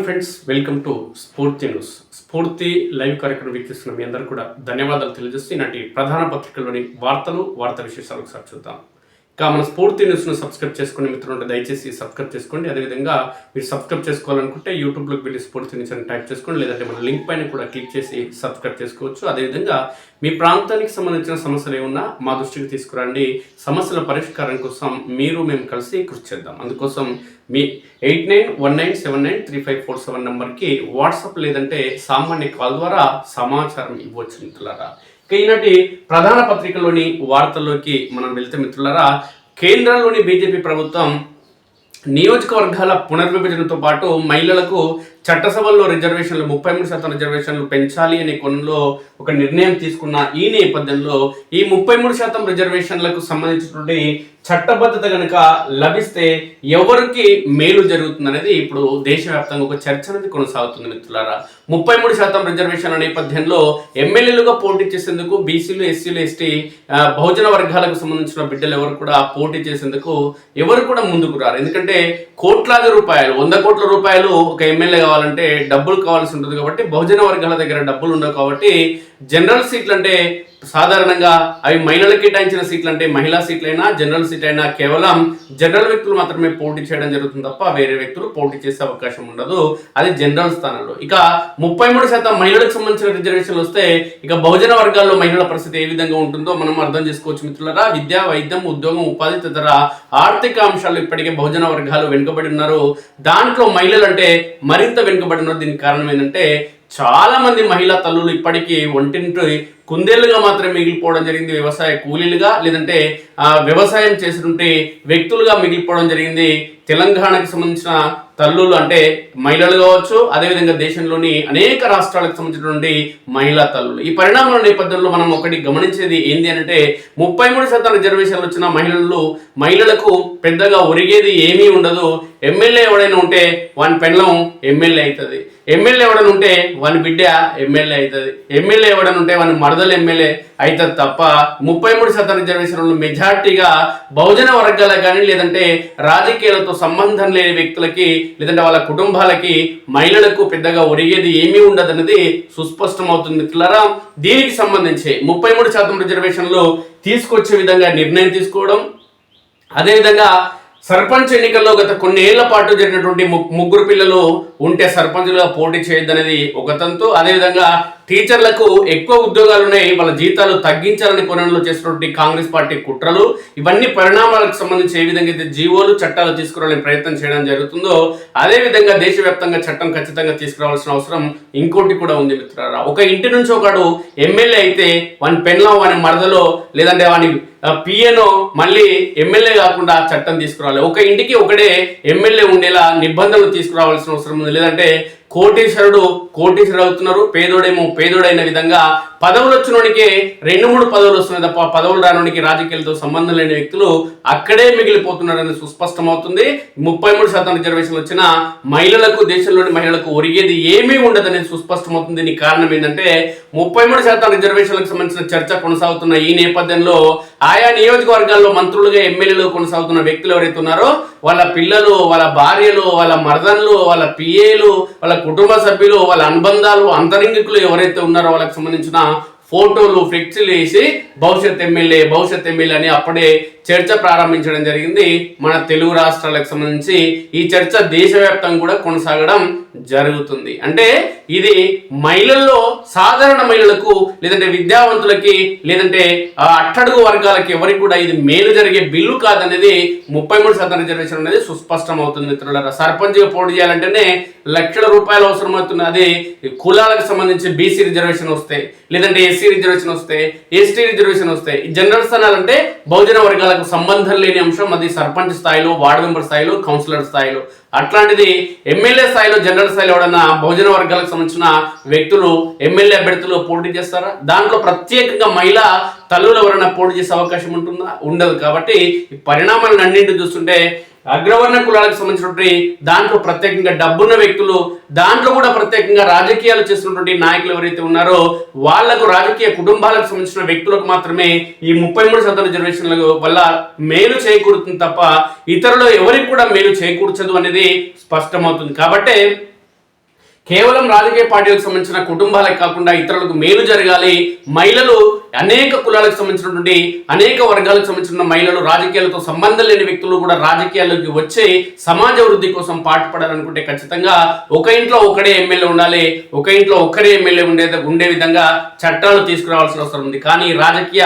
Friends, welcome to స్ఫూర్తి news. స్ఫూర్తి live కార్యక్రమం వీక్షిస్తున్న మీ అందరూ కూడా ధన్యవాదాలు తెలియజేస్తూ ఈనాటి ప్రధాన పత్రికల్లోని వార్తా విశేషాలు ఒకసారి చూద్దాం. ఇక మన స్ఫూర్తి న్యూస్ను సబ్స్క్రైబ్ చేసుకునే మిత్రులు దయచేసి సబ్స్క్రైబ్ చేసుకోండి. అదేవిధంగా మీరు సబ్స్క్రైబ్ చేసుకోవాలనుకుంటే యూట్యూబ్లోకి వెళ్ళి స్ఫూర్తి న్యూస్ అని టైప్ చేసుకోండి, లేదంటే మన లింక్ పైన కూడా క్లిక్ చేసి సబ్స్క్రైబ్ చేసుకోవచ్చు. అదేవిధంగా మీ ప్రాంతానికి సంబంధించిన సమస్యలు ఏమన్నా మా దృష్టికి తీసుకురండి. సమస్యల పరిష్కారం కోసం మేము కలిసి కృషి చేద్దాం. అందుకోసం మీ 8919793547 నెంబర్కి వాట్సాప్ లేదంటే సామాన్య కాల్ ద్వారా సమాచారం ఇవ్వచ్చు మిత్రులారా. ఈనాటి ప్రధాన పత్రికలోని వార్తల్లోకి మనం వెళ్తే మిత్రులారా, కేంద్రంలోని బీజేపీ ప్రభుత్వం నియోజకవర్గాల పునర్విభజనతో పాటు మహిళలకు చట్టసభల్లో రిజర్వేషన్లు 33% రిజర్వేషన్లు పెంచాలి అనే కోణంలో ఒక నిర్ణయం తీసుకున్న ఈ నేపథ్యంలో ఈ 33% రిజర్వేషన్లకు సంబంధించినటువంటి చట్టబద్ధత కనుక లభిస్తే ఎవరికి మేలు జరుగుతుంది అనేది ఇప్పుడు దేశవ్యాప్తంగా ఒక చర్చ అనేది కొనసాగుతుంది మిత్రులారా. 33% రిజర్వేషన్ల నేపథ్యంలో ఎమ్మెల్యేలుగా పోటీ చేసేందుకు బీసీలు, ఎస్సీలు, ఎస్టీ, బహుజన వర్గాలకు సంబంధించిన బిడ్డలు ఎవరు కూడా పోటీ చేసేందుకు ఎవరు కూడా ముందుకు రారు. ఎందుకంటే కోట్లాది రూపాయలు, 100 కోట్ల రూపాయలు ఒక ఎమ్మెల్యే కావాలంటే డబ్బులు కావాల్సి ఉంటుంది. కాబట్టి బహుజన వర్గాల దగ్గర డబ్బులు ఉండవు. కాబట్టి జనరల్ సీట్లు అంటే సాధారణంగా అవి మహిళలకు కేటాయించిన సీట్లు అంటే మహిళా సీట్లైనా జనరల్ సీట్ అయినా కేవలం జనరల్ వ్యక్తులు మాత్రమే పోటీ చేయడం జరుగుతుంది తప్ప వేరే వ్యక్తులు పోటీ చేసే అవకాశం ఉండదు. అది జనరల్ స్థానంలో. ఇక 33% మహిళలకు సంబంధించిన రిజర్వేషన్లు వస్తే ఇక బహుజన వర్గాల్లో మహిళల పరిస్థితి ఏ విధంగా ఉంటుందో మనం అర్థం చేసుకోవచ్చు మిత్రులారా. విద్య, వైద్యం, ఉద్యోగం, ఉపాధి తదితర ఆర్థిక అంశాలు ఇప్పటికే బహుజన వర్గాలు వెనుకబడి ఉన్నారు. దాంట్లో మహిళలు అంటే మరింత వెనుకబడి ఉన్నారు. దీనికి కారణం ఏంటంటే చాలా మంది మహిళా తల్లులు ఇప్పటికీ ఒంటింటి కుందేళ్లుగా మాత్రమే మిగిలిపోవడం జరిగింది. వ్యవసాయ కూలీలుగా లేదంటే వ్యవసాయం చేసినటువంటి వ్యక్తులుగా మిగిలిపోవడం జరిగింది. తెలంగాణకు సంబంధించిన తల్లులు అంటే మహిళలు కావచ్చు, అదేవిధంగా దేశంలోని అనేక రాష్ట్రాలకు సంబంధించినటువంటి మహిళా తల్లులు. ఈ పరిణామాల నేపథ్యంలో మనం ఒకటి గమనించేది ఏంటి అంటే 33% రిజర్వేషన్లు వచ్చిన మహిళలకు పెద్దగా ఒరిగేది ఏమీ ఉండదు. ఎమ్మెల్యే ఎవడైనా ఉంటే వాని పెళ్ళం ఎమ్మెల్యే అవుతుంది, ఎమ్మెల్యే ఎవడైనా ఉంటే వాని బిడ్డ ఎమ్మెల్యే అవుతుంది, ఎమ్మెల్యే ఎవడైనా ఉంటే వాని మరదలు ఎమ్మెల్యే అవుతుంది తప్ప 33% రిజర్వేషన్లు మెజార్టీగా బహుజన వర్గాలకు కానీ లేదంటే రాజకీయాలతో సంబంధం లేని వ్యక్తులకి లేదంటే వాళ్ళ కుటుంబాలకి మహిళలకు పెద్దగా ఒరిగేది ఏమీ ఉండదన్నది సుస్పష్టమవుతుంది మిత్రులారా. దీనికి సంబంధించి 33% రిజర్వేషన్లు తీసుకొచ్చే విధంగా నిర్ణయం తీసుకోవడం, అదేవిధంగా సర్పంచ్ ఎన్నికల్లో గత కొన్ని ఏళ్ల పాటు జరిగినటువంటి ముగ్గురు పిల్లలు ఉంటే సర్పంచ్లుగా పోటీ చేయొద్దనేది ఒక తంతు. అదేవిధంగా టీచర్లకు ఎక్కువ ఉద్యోగాలు ఉన్నాయి, వాళ్ళ జీతాలు తగ్గించాలని కోణంలో చేసినటువంటి కాంగ్రెస్ పార్టీ కుట్రలు, ఇవన్నీ పరిణామాలకు సంబంధించి ఏ విధంగా అయితే జీవోలు, చట్టాలు తీసుకురావాలని ప్రయత్నం చేయడం జరుగుతుందో అదేవిధంగా దేశవ్యాప్తంగా చట్టం ఖచ్చితంగా తీసుకురావాల్సిన అవసరం ఇంకోటి కూడా ఉంది మిత్రులారా. ఒక ఇంటి నుంచి ఒకడు ఎమ్మెల్యే అయితే వాని పెళ్ళం, వాని మరదలో లేదంటే వాని పిఎనో మళ్ళీ ఎమ్మెల్యే కాకుండా చట్టం తీసుకురావాలి. ఒక ఇంటికి ఒకడే ఎమ్మెల్యే ఉండేలా నిబంధనలు తీసుకురావాల్సిన అవసరం ఉంది. లేదంటే కోటీశ్వరుడు అవుతున్నారు, పేదోడేమో పేదోడైన విధంగా పదవులు వచ్చినోడికే 2-3 పదవులు వస్తున్నాయి తప్ప పదవులు రానోడికి రాజకీయాలతో సంబంధం లేని వ్యక్తులు అక్కడే మిగిలిపోతున్నారని సుస్పష్టమవుతుంది. 33% రిజర్వేషన్లు వచ్చిన మహిళలకు, దేశంలోని మహిళలకు ఒరిగేది ఏమీ ఉండదనేది సుస్పష్టమవుతుంది. దీనికి కారణం ఏంటంటే 33% రిజర్వేషన్లకు సంబంధించిన చర్చ కొనసాగుతున్న ఈ నేపథ్యంలో ఆయా నియోజకవర్గాల్లో మంత్రులుగా, ఎమ్మెల్యేలు కొనసాగుతున్న వ్యక్తులు ఎవరైతే ఉన్నారో వాళ్ళ పిల్లలు, వాళ్ళ భార్యలు, వాళ్ళ మరదన్లు, వాళ్ళ పిఏలు, వాళ్ళ కుటుంబ సభ్యులు, వాళ్ళ అనుబంధాలు, అంతరంగికులు ఎవరైతే ఉన్నారో వాళ్ళకి సంబంధించిన ఫోటోలు, ఫ్లెక్సీలు వేసి భవిష్యత్ ఎమ్మెల్యే అని అప్పుడే చర్చ ప్రారంభించడం జరిగింది. మన తెలుగు రాష్ట్రాలకు సంబంధించి ఈ చర్చ దేశవ్యాప్తంగా కూడా కొనసాగడం జరుగుతుంది. అంటే ఇది మహిళల్లో సాధారణ మహిళలకు లేదంటే విద్యావంతులకి లేదంటే అట్టడుగు వర్గాలకి ఎవరికి కూడా ఇది మేలు జరిగే బిల్లు కాదనేది 33% రిజర్వేషన్ అనేది సుస్పష్టం అవుతుంది మిత్రులారా. సర్పంచ్గా పోటీ చేయాలంటేనే లక్షల రూపాయలు అవసరమవుతుంది. అది కులాలకు సంబంధించి బీసీ రిజర్వేషన్ వస్తాయి, లేదంటే ఎస్సీ రిజర్వేషన్ వస్తాయి, ఎస్టీ రిజర్వేషన్ వస్తాయి. జనరల్ స్థానాలంటే బహుజన వర్గాలకు సంబంధం లేని అంశం. అది సర్పంచ్ స్థాయిలో, వార్డు మెంబర్ స్థాయిలో, కౌన్సిలర్ స్థాయిలో. అట్లాంటిది ఎమ్మెల్యే స్థాయిలో, జనరల్ స్థాయిలో ఎవడన్నా బహుజన వర్గాలకు సంబంధించిన వ్యక్తులు ఎమ్మెల్యే అభ్యర్థులు పోటీ చేస్తారా? దాంట్లో ప్రత్యేకంగా మహిళా తల్లులు ఎవరైనా పోటీ చేసే అవకాశం ఉంటుందా? ఉండదు. కాబట్టి ఈ పరిణామాలను అన్నింటి చూస్తుంటే అగ్రవర్ణ కులాలకు సంబంధించినటువంటి దాంట్లో ప్రత్యేకంగా డబ్బున్న వ్యక్తులు, దాంట్లో కూడా ప్రత్యేకంగా రాజకీయాలు చేస్తున్నటువంటి నాయకులు ఎవరైతే ఉన్నారో వాళ్లకు, రాజకీయ కుటుంబాలకు సంబంధించిన వ్యక్తులకు మాత్రమే ఈ 33% రిజర్వేషన్ల వల్ల మేలు చేకూరుతుంది తప్ప ఇతరులు ఎవరికి కూడా మేలు చేకూర్చదు అనేది స్పష్టమవుతుంది. కాబట్టి కేవలం రాజకీయ పార్టీలకు సంబంధించిన కుటుంబాలకు కాకుండా ఇతరులకు మేలు జరగాలి, మహిళలు అనేక కులాలకు సంబంధించినటువంటి అనేక వర్గాలకు సంబంధించిన మహిళలు, రాజకీయాలతో సంబంధం లేని వ్యక్తులు కూడా రాజకీయాల్లోకి వచ్చే సమాజ వృద్ధి కోసం పాటుపడాలనుకుంటే ఖచ్చితంగా ఒక ఇంట్లో ఒకడే ఎమ్మెల్యే ఉండాలి, ఒక ఇంట్లో ఒక్కరే ఎమ్మెల్యే ఉండే విధంగా చట్టాలు తీసుకురావాల్సిన అవసరం ఉంది. కానీ రాజకీయ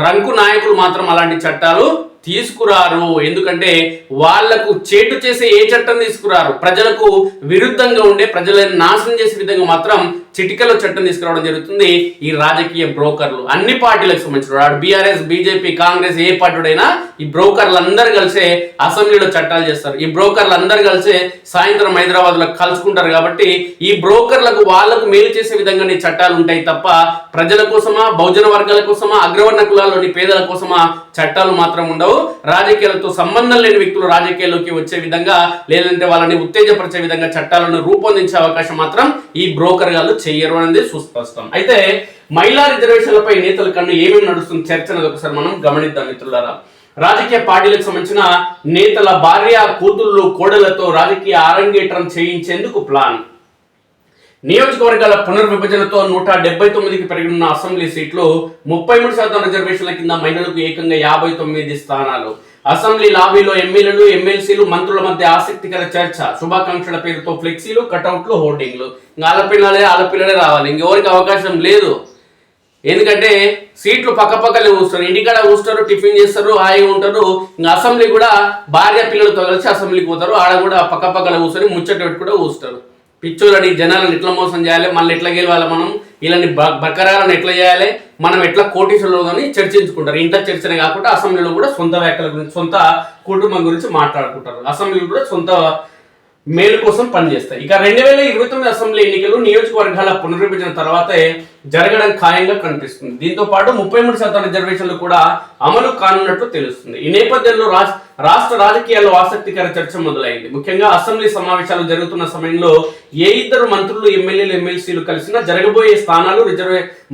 రంకు నాయకులు మాత్రం అలాంటి చట్టాలు తీసుకురారు. ఎందుకంటే వాళ్లకు చేటు చేసే ఏ చట్టం తీసుకురారు, ప్రజలకు విరుద్ధంగా ఉండే, ప్రజలను నాశనం చేసే విధంగా మాత్రం చిటికలో చట్టం తీసుకురావడం జరుగుతుంది ఈ రాజకీయ బ్రోకర్లు. అన్ని పార్టీలకు సంబంధించిన బీఆర్ఎస్, బీజేపీ, కాంగ్రెస్, ఏ పార్టీడైనా ఈ బ్రోకర్లు అందరూ కలిసే అసెంబ్లీలో చట్టాలు చేస్తారు. ఈ బ్రోకర్లు అందరూ కలిసే సాయంత్రం హైదరాబాద్ లో కలుసుకుంటారు. కాబట్టి ఈ బ్రోకర్లకు వాళ్లకు మేలు చేసే విధంగానే చట్టాలు ఉంటాయి తప్ప ప్రజల కోసమా, బహుజన వర్గాల కోసమా, అగ్రవర్ణ కులాల్లోని పేదల కోసమా చట్టాలు మాత్రం ఉండవు. రాజకీయాలతో సంబంధం లేని వ్యక్తులు రాజకీయాల్లోకి వచ్చే విధంగా, లేదంటే వాళ్ళని ఉత్తేజపరిచే విధంగా చట్టాలను రూపొందించే అవకాశం మాత్రం ఈ బ్రోకర్ గాళ్ళు చెయ్యరు అనేది సుస్పష్టం. అయితే మహిళా రిజర్వేషన్లపై నేతల కన్నా ఏమేమి నడుస్తుంది చర్చ అనేది ఒకసారి మనం గమనిద్దాం మిత్రులారా. రాజకీయ పార్టీలకు సంబంధించిన నేతల భార్య, కూతుళ్ళు, కోడలతో రాజకీయ అరంగేట్రం చేయించేందుకు ప్లాన్. నియోజకవర్గాల పునర్విభజనతో 179కి పెరిగిన అసెంబ్లీ సీట్లు, 33% రిజర్వేషన్ల కింద మహిళలకు ఏకంగా 59 స్థానాలు. అసెంబ్లీ లాబీలో ఎమ్మెల్యేలు, ఎమ్మెల్సీలు, మంత్రుల మధ్య ఆసక్తికర చర్చ. శుభాకాంక్షల పేరుతో ఫ్లెక్సీలు, కటౌట్లు, హోర్డింగ్లు. ఆలపిల్లలే రావాలి, ఇంకెవరికి అవకాశం లేదు. ఎందుకంటే సీట్లు పక్కపక్కలే కూర్చున్నారు, ఇంటికాడ కూర్చున్నారు, టిఫిన్ చేస్తారు, హాయిగా ఉంటారు. ఇంకా అసెంబ్లీ కూడా భార్య పిల్లలతో కలిసి అసెంబ్లీకి పోతారు, ఆడ కూడా పక్కపక్కల కూర్చొని ముచ్చట పెట్టి కూడా కూర్చున్నారు. పిచ్చోళ్ళని జనాలను ఎట్లా మోసం చేయాలి, మళ్ళీ ఎట్లా గెలవాలి, మనం ఇలాంటి బకరాలను ఎట్లా చేయాలి, మనం ఎట్లా కోటీశ్వరులు అని చర్చించుకుంటారు. ఇంత చర్చనే కాకుండా అసెంబ్లీలో కూడా సొంత వ్యాఖ్యల గురించి, సొంత కుటుంబం గురించి మాట్లాడుకుంటారు. అసెంబ్లీలో కూడా సొంత మేలు కోసం పనిచేస్తాయి. ఇక 2029 అసెంబ్లీ ఎన్నికలు నియోజకవర్గాల పునర్విభజన తర్వాతే జరగడం ఖాయంగా కనిపిస్తుంది. దీంతో పాటు 33% రిజర్వేషన్లు కూడా అమలు కానున్నట్లు తెలుస్తుంది. ఈ నేపథ్యంలో రాష్ట్ర రాజకీయాల్లో ఆసక్తికర చర్చ మొదలైంది. ముఖ్యంగా అసెంబ్లీ సమావేశాలు జరుగుతున్న సమయంలో ఏ ఇద్దరు మంత్రులు, ఎమ్మెల్యేలు, ఎమ్మెల్సీలు కలిసినా జరగబోయే స్థానాలు,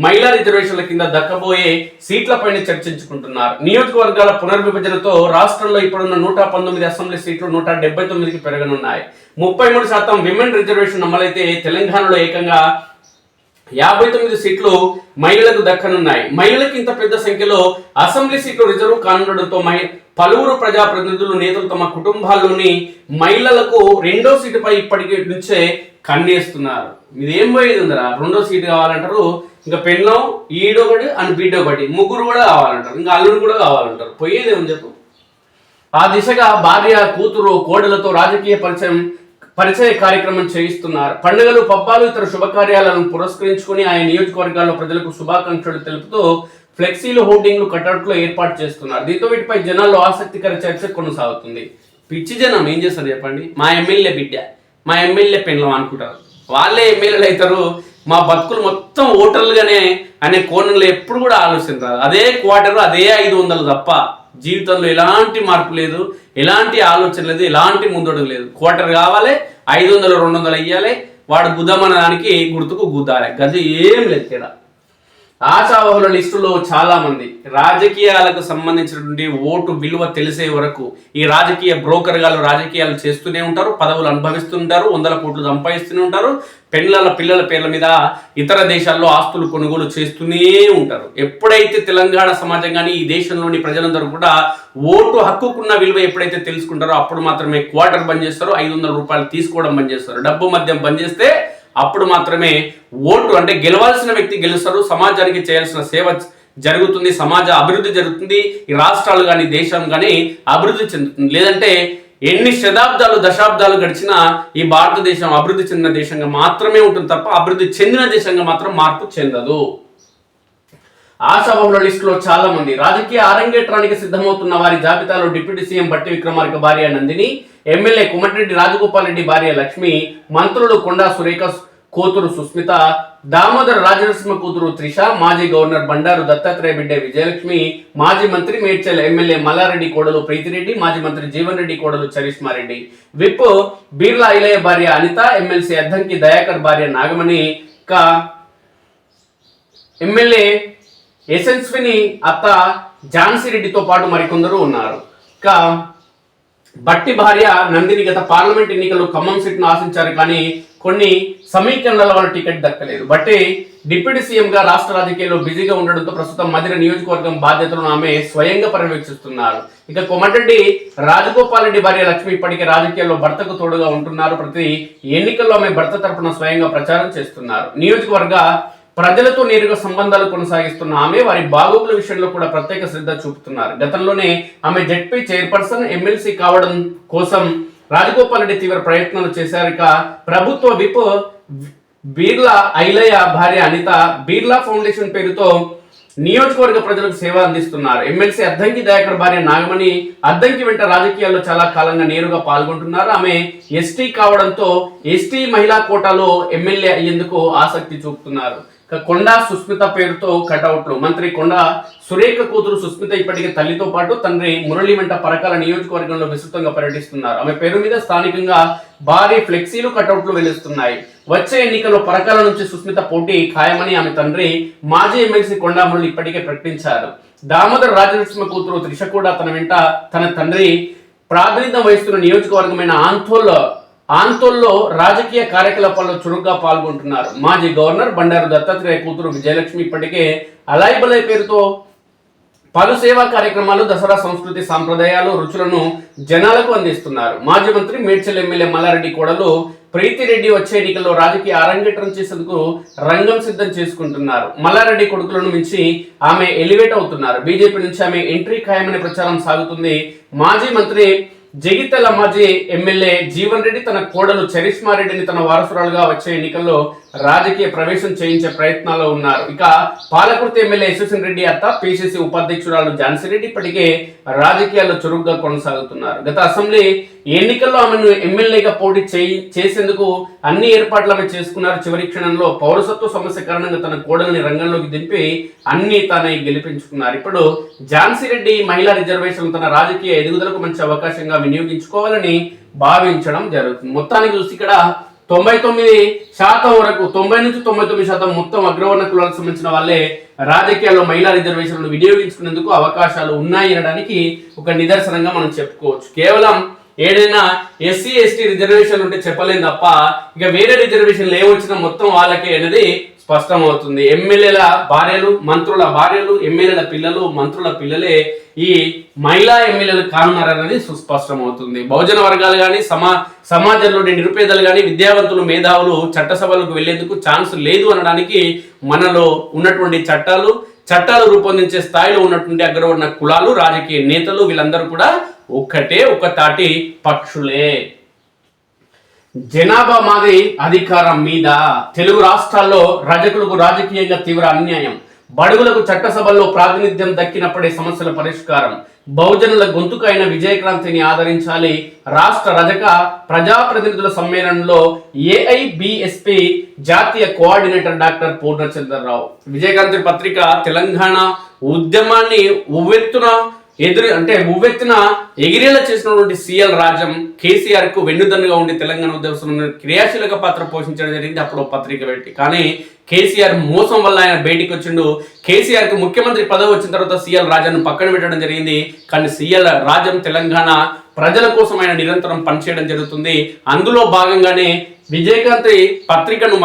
మహిళా రిజర్వేషన్ల కింద దక్కబోయే సీట్లపైన చర్చించుకుంటున్నారు. నియోజకవర్గాల పునర్విభజనతో రాష్ట్రంలో ఇప్పుడున్న 119 అసెంబ్లీ సీట్లు 179కి పెరగనున్నాయి. 33% విమెన్ రిజర్వేషన్ అమలైతే తెలంగాణలో ఏకంగా 59 సీట్లు మహిళలకు దక్కనున్నాయి. మహిళలకు ఇంత పెద్ద సంఖ్యలో అసెంబ్లీ సీట్లు రిజర్వ్ కానుండడంతో పలువురు ప్రజాప్రతినిధులు, నేతలు తమ కుటుంబాల్లోని మహిళలకు రెండో సీటుపై ఇప్పటికే నుంచే కన్నేస్తున్నారు. ఇదేం పోయేది ఉందరా, రెండో సీటు కావాలంటారు, ఇంకా పెళ్ళం ఈడొకటి అని బిడ్డొకటి, ముగ్గురు కూడా కావాలంటారు, ఇంకా అల్లుడు కూడా కావాలంటారు. పోయేది ఏమని చెప్పు. ఆ దిశగా భార్య, కూతురు, కోడలతో రాజకీయ పరిచయ కార్యక్రమం చేయిస్తున్నారు. పండుగలు, పబ్బాలు, ఇతర శుభకార్యాలను పురస్కరించుకుని ఆయా నియోజకవర్గాల్లో ప్రజలకు శుభాకాంక్షలు తెలుపుతూ ఫ్లెక్సీలు, హోర్డింగ్లు, కటౌట్లు ఏర్పాటు చేస్తున్నారు. దీంతో వీటిపై జనాల్లో ఆసక్తికర చర్చ కొనసాగుతుంది. పిచ్చి జనం ఏం చేస్తారు చెప్పండి, మా ఎమ్మెల్యే బిడ్డ, మా ఎమ్మెల్యే పెళ్ళం అనుకుంటారు. వాళ్ళే ఎమ్మెల్యేలు అవుతారు, మా బతుకులు మొత్తం ఓటర్లుగానే అనే కోణంలో ఎప్పుడు కూడా ఆలోచించారు. అదే క్వార్టర్, అదే 500 తప్ప జీవితంలో ఎలాంటి మార్పు లేదు, ఎలాంటి ఆలోచన లేదు, ఎలాంటి ముందడుగు లేదు. క్వార్టర్ కావాలి, 500, 200 ఇయ్యాలి, వాడు గుద్దమన్న దానికి గుర్తుకు గుద్దాలి, గది ఏం లేదు తేడా. ఆశావహుల లిస్టులో చాలా మంది రాజకీయాలకు సంబంధించినటువంటి ఓటు విలువ తెలిసే వరకు ఈ రాజకీయ బ్రోకర్ గాలు రాజకీయాలు చేస్తూనే ఉంటారు, పదవులు అనుభవిస్తుంటారు, 100 కోట్లు సంపాదిస్తూనే ఉంటారు, పిల్లల పేర్ల మీద ఇతర దేశాల్లో ఆస్తులు కొనుగోలు చేస్తూనే ఉంటారు. ఎప్పుడైతే తెలంగాణ సమాజం కానీ ఈ దేశంలోని ప్రజలందరూ కూడా ఓటు హక్కుకున్న విలువ ఎప్పుడైతే తెలుసుకుంటారో అప్పుడు మాత్రమే క్వార్టర్ బంద్ చేస్తారు, 500 రూపాయలు తీసుకోవడం బంద్ చేస్తారు. డబ్బు మద్యం బంద్ చేస్తే అప్పుడు మాత్రమే ఓటు, అంటే గెలవాల్సిన వ్యక్తి గెలుస్తారు, సమాజానికి చేయాల్సిన సేవ జరుగుతుంది, సమాజ అభివృద్ధి జరుగుతుంది, ఈ రాష్ట్రాలు కానీ దేశం కానీ అభివృద్ధి చెందుతుంది. లేదంటే ఎన్ని శతాబ్దాలు, దశాబ్దాలు గడిచినా ఈ భారతదేశం అభివృద్ధి చెందిన దేశంగా మాత్రమే ఉంటుంది తప్ప అభివృద్ధి చెందిన దేశంగా మాత్రం మార్పు చెందదు. ఆశావహుల లిస్టులో చాలా మంది రాజకీయ అరంగేట్రానికి సిద్ధమవుతున్న వారి జాబితాలో డిప్యూటీ సీఎం బట్టి విక్రమార్క భార్య నందిని, ఎమ్మెల్యే కోమటిరెడ్డి రాజగోపాల్ రెడ్డి భార్య లక్ష్మి, మంత్రులు కొండా సురేఖ కూతురు సుస్మిత, దామోదర రాజనరసింహ కూతురు త్రిష, మాజీ గవర్నర్ బండారు దత్తాత్రేయ బిడ్డ విజయలక్ష్మి, మాజీ మంత్రి మేడ్చల్ ఎమ్మెల్యే మల్లారెడ్డి కోడలు ప్రీతిరెడ్డి, మాజీ మంత్రి జీవన్ రెడ్డి కోడలు చరిష్మారెడ్డి, విప్ బీర్లా ఇలయ్య భార్య అనిత, ఎమ్మెల్సీ అద్దంకి దయాకర్ భార్య నాగమణి, ఎమ్మెల్యే యశస్విని అత్త ఝాన్సీ రెడ్డితో పాటు మరికొందరు ఉన్నారు. బట్టి భార్య నందిని గత పార్లమెంట్ ఎన్నికల్లో ఖమ్మం సీట్ను ఆశించారు, కానీ కొన్ని సమీకరణల వల్ల టికెట్ దక్కలేదు. బట్టి డిప్యూటీ సీఎంగా రాష్ట్ర రాజకీయాల్లో బిజీగా ఉండడంతో ప్రస్తుతం మధిర నియోజకవర్గం బాధ్యతలను ఆమె స్వయంగా పర్యవేక్షిస్తున్నారు. ఇక కోమటిరెడ్డి రాజగోపాల్ రెడ్డి భార్య లక్ష్మి ఇప్పటికే రాజకీయాల్లో భర్తకు తోడుగా ఉంటున్నారు. ప్రతి ఎన్నికల్లో ఆమె భర్త తరపున స్వయంగా ప్రచారం చేస్తున్నారు. నియోజకవర్గ ప్రజలతో నేరుగా సంబంధాలు కొనసాగిస్తున్న ఆమె వారి బాగోగుల విషయంలో కూడా ప్రత్యేక శ్రద్ధ చూపుతున్నారు. గతంలోనే ఆమె జెడ్పీ చైర్పర్సన్, ఎమ్మెల్సీ కావడం కోసం రాజగోపాల్ రెడ్డి తీవ్ర ప్రయత్నాలు చేశారు. ఇక ప్రభుత్వ విప్ బీర్లా ఐలయ్య భార్య అనిత బీర్లా ఫౌండేషన్ పేరుతో నియోజకవర్గ ప్రజలకు సేవ అందిస్తున్నారు. ఎమ్మెల్సీ అద్దంకి దయాకర్ భార్య నాగమణి అద్దంకి వెంట రాజకీయాల్లో చాలా కాలంగా నేరుగా పాల్గొంటున్నారు. ఆమె ఎస్టీ కావడంతో ఎస్టీ మహిళా కోటాలో ఎమ్మెల్యే అయ్యేందుకు ఆసక్తి చూపుతున్నారు. కొండా సుస్మిత పేరుతో కటౌట్లు. మంత్రి కొండా సురేఖ కూతురు సుస్మిత ఇప్పటికే తల్లితో పాటు తండ్రి మురళి వెంట పరకాల నియోజకవర్గంలో విస్తృతంగా పర్యటిస్తున్నారు. ఆమె పేరు మీద స్థానికంగా భారీ ఫ్లెక్సీలు, కటౌట్లు వెలుస్తున్నాయి. వచ్చే ఎన్నికల్లో పరకాల నుంచి సుస్మిత పోటీ ఖాయమని ఆమె తండ్రి మాజీ ఎమ్మెల్సీ కొండా మురళి ఇప్పటికే ప్రకటించారు. దామోదర్ రాజనరసింహ కూతురు త్రిష కూడా తన వెంట తన తండ్రి ప్రాతినిధ్యం వహిస్తున్న నియోజకవర్గమైన ఆంతోల్లో రాజకీయ కార్యకలాపాల్లో చురుగ్గా పాల్గొంటున్నారు. మాజీ గవర్నర్ బండారు దత్తాత్రేయ కూతురు విజయలక్ష్మి ఇప్పటికే అలాయిబలై పేరుతో పలు సేవా కార్యక్రమాలు, దసరా సంస్కృతి సాంప్రదాయాలు, రుచులను జనాలకు అందిస్తున్నారు. మాజీ మంత్రి మేడ్చల్ ఎమ్మెల్యే మల్లారెడ్డి కోడలు ప్రీతిరెడ్డి వచ్చే ఎన్నికల్లో రాజకీయ అరంగేట్రం చేసేందుకు రంగం సిద్ధం చేసుకుంటున్నారు. మల్లారెడ్డి కొడుకులను మించి ఆమె ఎలివేట్ అవుతున్నారు. బీజేపీ నుంచి ఆమె ఎంట్రీ ఖాయమనే ప్రచారం సాగుతుంది. మాజీ మంత్రి జగిత్యాల మాజీ ఎమ్మెల్యే జీవన్ రెడ్డి తన కోడలు చరిష్మా రెడ్డిని తన వారసురాలుగా వచ్చే ఎన్నికల్లో రాజకీయ ప్రవేశం చేయించే ప్రయత్నాల్లో ఉన్నారు. ఇక పాలకుర్తి ఎమ్మెల్యే యశస్విన్ రెడ్డి అత్త పిసిసి ఉపాధ్యక్షురాలు ఝాన్సీ రెడ్డి ఇప్పటికే రాజకీయాల్లో చురుగ్గా కొనసాగుతున్నారు. గత అసెంబ్లీ ఎన్నికల్లో ఆమెను ఎమ్మెల్యేగా పోటీ చేసేందుకు అన్ని ఏర్పాట్లు ఆమె చేసుకున్నారు. చివరి క్షణంలో పౌరసత్వ సమస్య కారణంగా తన కోడల్ని రంగంలోకి దింపి అన్ని తానే గెలిపించుకున్నారు. ఇప్పుడు ఝాన్సీ రెడ్డి మహిళా రిజర్వేషన్ తన రాజకీయ ఎదుగుదలకు మంచి అవకాశంగా వినియోగించుకోవాలని భావించడం జరుగుతుంది. మొత్తానికి చూసి ఇక్కడ 99% వరకు 90 నుంచి 99% మొత్తం అగ్రవర్ణ కులాలకు సంబంధించిన వాళ్ళే రాజకీయాల్లో మహిళా రిజర్వేషన్లు వినియోగించుకునేందుకు అవకాశాలు ఉన్నాయి అనడానికి ఒక నిదర్శనంగా మనం చెప్పుకోవచ్చు. కేవలం ఏదైనా ఎస్సీ ఎస్టీ రిజర్వేషన్ ఉంటే చెప్పలేం తప్ప ఇక వేరే రిజర్వేషన్లు ఏవచ్చినా మొత్తం వాళ్ళకే అనేది స్పష్టమవుతుంది. ఎమ్మెల్యేల భార్యలు, మంత్రుల భార్యలు, ఎమ్మెల్యేల పిల్లలు, మంత్రుల పిల్లలే ఈ మహిళా ఎమ్మెల్యేలు కానున్నారనేది సుస్పష్టమవుతుంది. బహుజన వర్గాలు కానీ సమాజంలోని నిరుపేదలు కానీ విద్యావంతులు, మేధావులు చట్టసభలకు వెళ్లేందుకు ఛాన్స్ లేదు అనడానికి మనలో ఉన్నటువంటి చట్టాలు రూపొందించే స్థాయిలో ఉన్నటువంటి అగ్రవర్ణ కులాలు, రాజకీయ నేతలు వీళ్ళందరూ కూడా ఒక తాటి పక్షులే. జనాభా మాది అధికారం మీద. తెలుగు రాష్ట్రాల్లో రజకులకు రాజకీయంగా తీవ్ర అన్యాయం. బడుగులకు చట్టసభల్లో ప్రాతినిధ్యం దక్కినప్పుడే సమస్యల పరిష్కారం. బహుజనుల గొంతుకైన విజయక్రాంతిని ఆదరించాలి. రాష్ట్ర రజక ప్రజాప్రతినిధుల సమ్మేళనంలో ఏఐబిఎస్పి జాతీయ కోఆర్డినేటర్ డాక్టర్ పూర్ణచంద్రరావు. విజయక్రాంతి పత్రిక తెలంగాణ ఉద్యమాన్ని ఉవ్వెత్తున ఎగిరేలా చేసినటువంటి సిఎల్ రాజం కేసీఆర్ కు వెన్నుదన్నుగా ఉండి తెలంగాణ ఉద్యమంలో క్రియాశీలక పాత్ర పోషించడం జరిగింది. అప్పుడు పత్రిక పెట్టి, కానీ కేసీఆర్ మోసం వల్ల ఆయన బయటికి వచ్చిండు. కేసీఆర్ కు ముఖ్యమంత్రి పదవి వచ్చిన తర్వాత సిఎల్ రాజాను పక్కన పెట్టడం జరిగింది. కానీ సిఎల్ రాజం తెలంగాణ ప్రజల కోసం ఆయన నిరంతరం పనిచేయడం జరుగుతుంది. అందులో భాగంగానే విజయకాంతి పత్రికను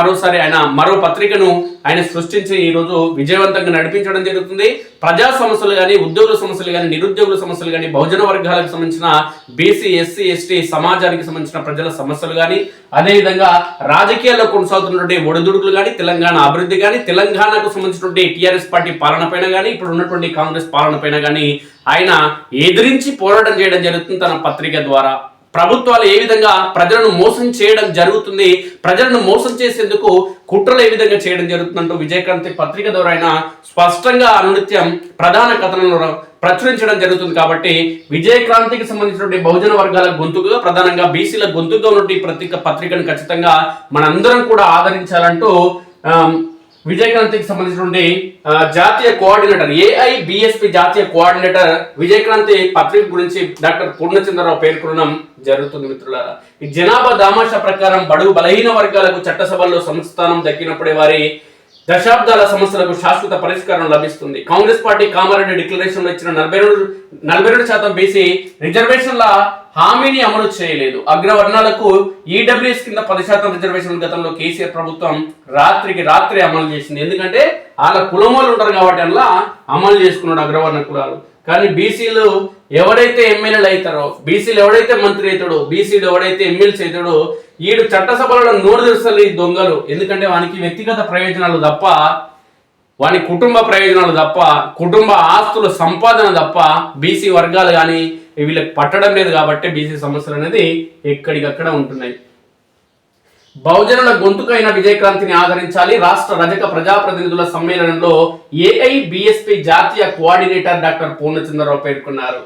మరో పత్రికను ఆయన సృష్టించి ఈరోజు విజయవంతంగా నడిపించడం జరుగుతుంది. ప్రజా సమస్యలు కానీ, ఉద్యోగుల సమస్యలు కానీ, నిరుద్యోగుల సమస్యలు కానీ, బహుజన వర్గాలకు సంబంధించిన బీసీ, ఎస్సీ, ఎస్టీ సమాజానికి సంబంధించిన ప్రజల సమస్యలు కానీ, అదేవిధంగా రాజకీయాల్లో కొనసాగుతున్నటువంటి ఒడిదుడుకులు కానీ, తెలంగాణ అభివృద్ధి కానీ, తెలంగాణకు సంబంధించినటువంటి టీఆర్ఎస్ పార్టీ పాలన పైన కానీ, ఇప్పుడు ఉన్నటువంటి కాంగ్రెస్ పాలన పైన కానీ ఆయన ఎదిరించి పోరాటం చేయడం జరుగుతుంది తన పత్రిక ద్వారా. ప్రభుత్వాలు ఏ విధంగా ప్రజలను మోసం చేయడం జరుగుతుంది, ప్రజలను మోసం చేసేందుకు కుట్రలు ఏ విధంగా చేయడం జరుగుతుందంటూ విజయక్రాంతి పత్రిక ద్వారా ఆయన స్పష్టంగా అనునిత్యం ప్రధాన కథనాలను ప్రచురించడం జరుగుతుంది. కాబట్టి విజయక్రాంతికి సంబంధించినటువంటి బహుజన వర్గాల గొంతుగా, ప్రధానంగా బీసీల గొంతుగా ఉన్నటువంటి ప్రతి పత్రికను ఖచ్చితంగా మనందరం కూడా ఆదరించాలంటూ విజయక్రాంతికి సంబంధించినటువంటి జాతీయ కోఆర్డినేటర్, ఏఐబిఎస్పి జాతీయ కోఆర్డినేటర్ విజయక్రాంతి పత్రిక గురించి డాక్టర్ పూర్ణచంద్రరావు పేర్కొనడం జరుగుతుంది. మిత్రులారా, ఈ జనాభా దామాషా ప్రకారం బడుగు బలహీన వర్గాలకు చట్టసభల్లో సంస్థానం దక్కినప్పుడే వారి దశాబ్దాల సమస్యలకు శాశ్వత పరిష్కారం లభిస్తుంది. కాంగ్రెస్ పార్టీ కామారెడ్డి డిక్లరేషన్ లో ఇచ్చిన 42% బీసీ రిజర్వేషన్ల హామీని అమలు చేయలేదు. అగ్రవర్ణాలకు ఈడబ్ల్యూఎస్ కింద 10% రిజర్వేషన్ గతంలో కేసీఆర్ ప్రభుత్వం రాత్రికి రాత్రి అమలు చేసింది. ఎందుకంటే వాళ్ళ కులమోళ్ళు ఉంటారు కాబట్టి అలా అమలు చేసుకున్నాడు అగ్రవర్ణ కులాలు. కానీ బీసీలు ఎవడైతే ఎమ్మెల్యేలు అవుతారో, బీసీలు ఎవడైతే మంత్రి అవుతాడో, బీసీలు ఎవడైతే ఎమ్మెల్సీ అవుతాడో వీడు చట్టసభలలో నోరు తెరుస్తారు ఈ దొంగలు. ఎందుకంటే వానికి వ్యక్తిగత ప్రయోజనాలు తప్ప, వాని కుటుంబ ప్రయోజనాలు తప్ప, కుటుంబ ఆస్తుల సంపాదన తప్ప బీసీ వర్గాలు కానీ వీళ్ళకి పట్టడం లేదు. కాబట్టి బీసీ సమస్యలు అనేది ఎక్కడికక్కడ ఉంటున్నాయి. బహుజనుల గొంతుకైన విజయక్రాంతిని ఆదరించాలి. రాష్ట్ర రజక ప్రజాప్రతినిధుల సమ్మేళనంలో ఏఐబిఎస్పి జాతీయ కోఆర్డినేటర్ డాక్టర్ పూర్ణచంద్రరావు పేర్కొన్నారు.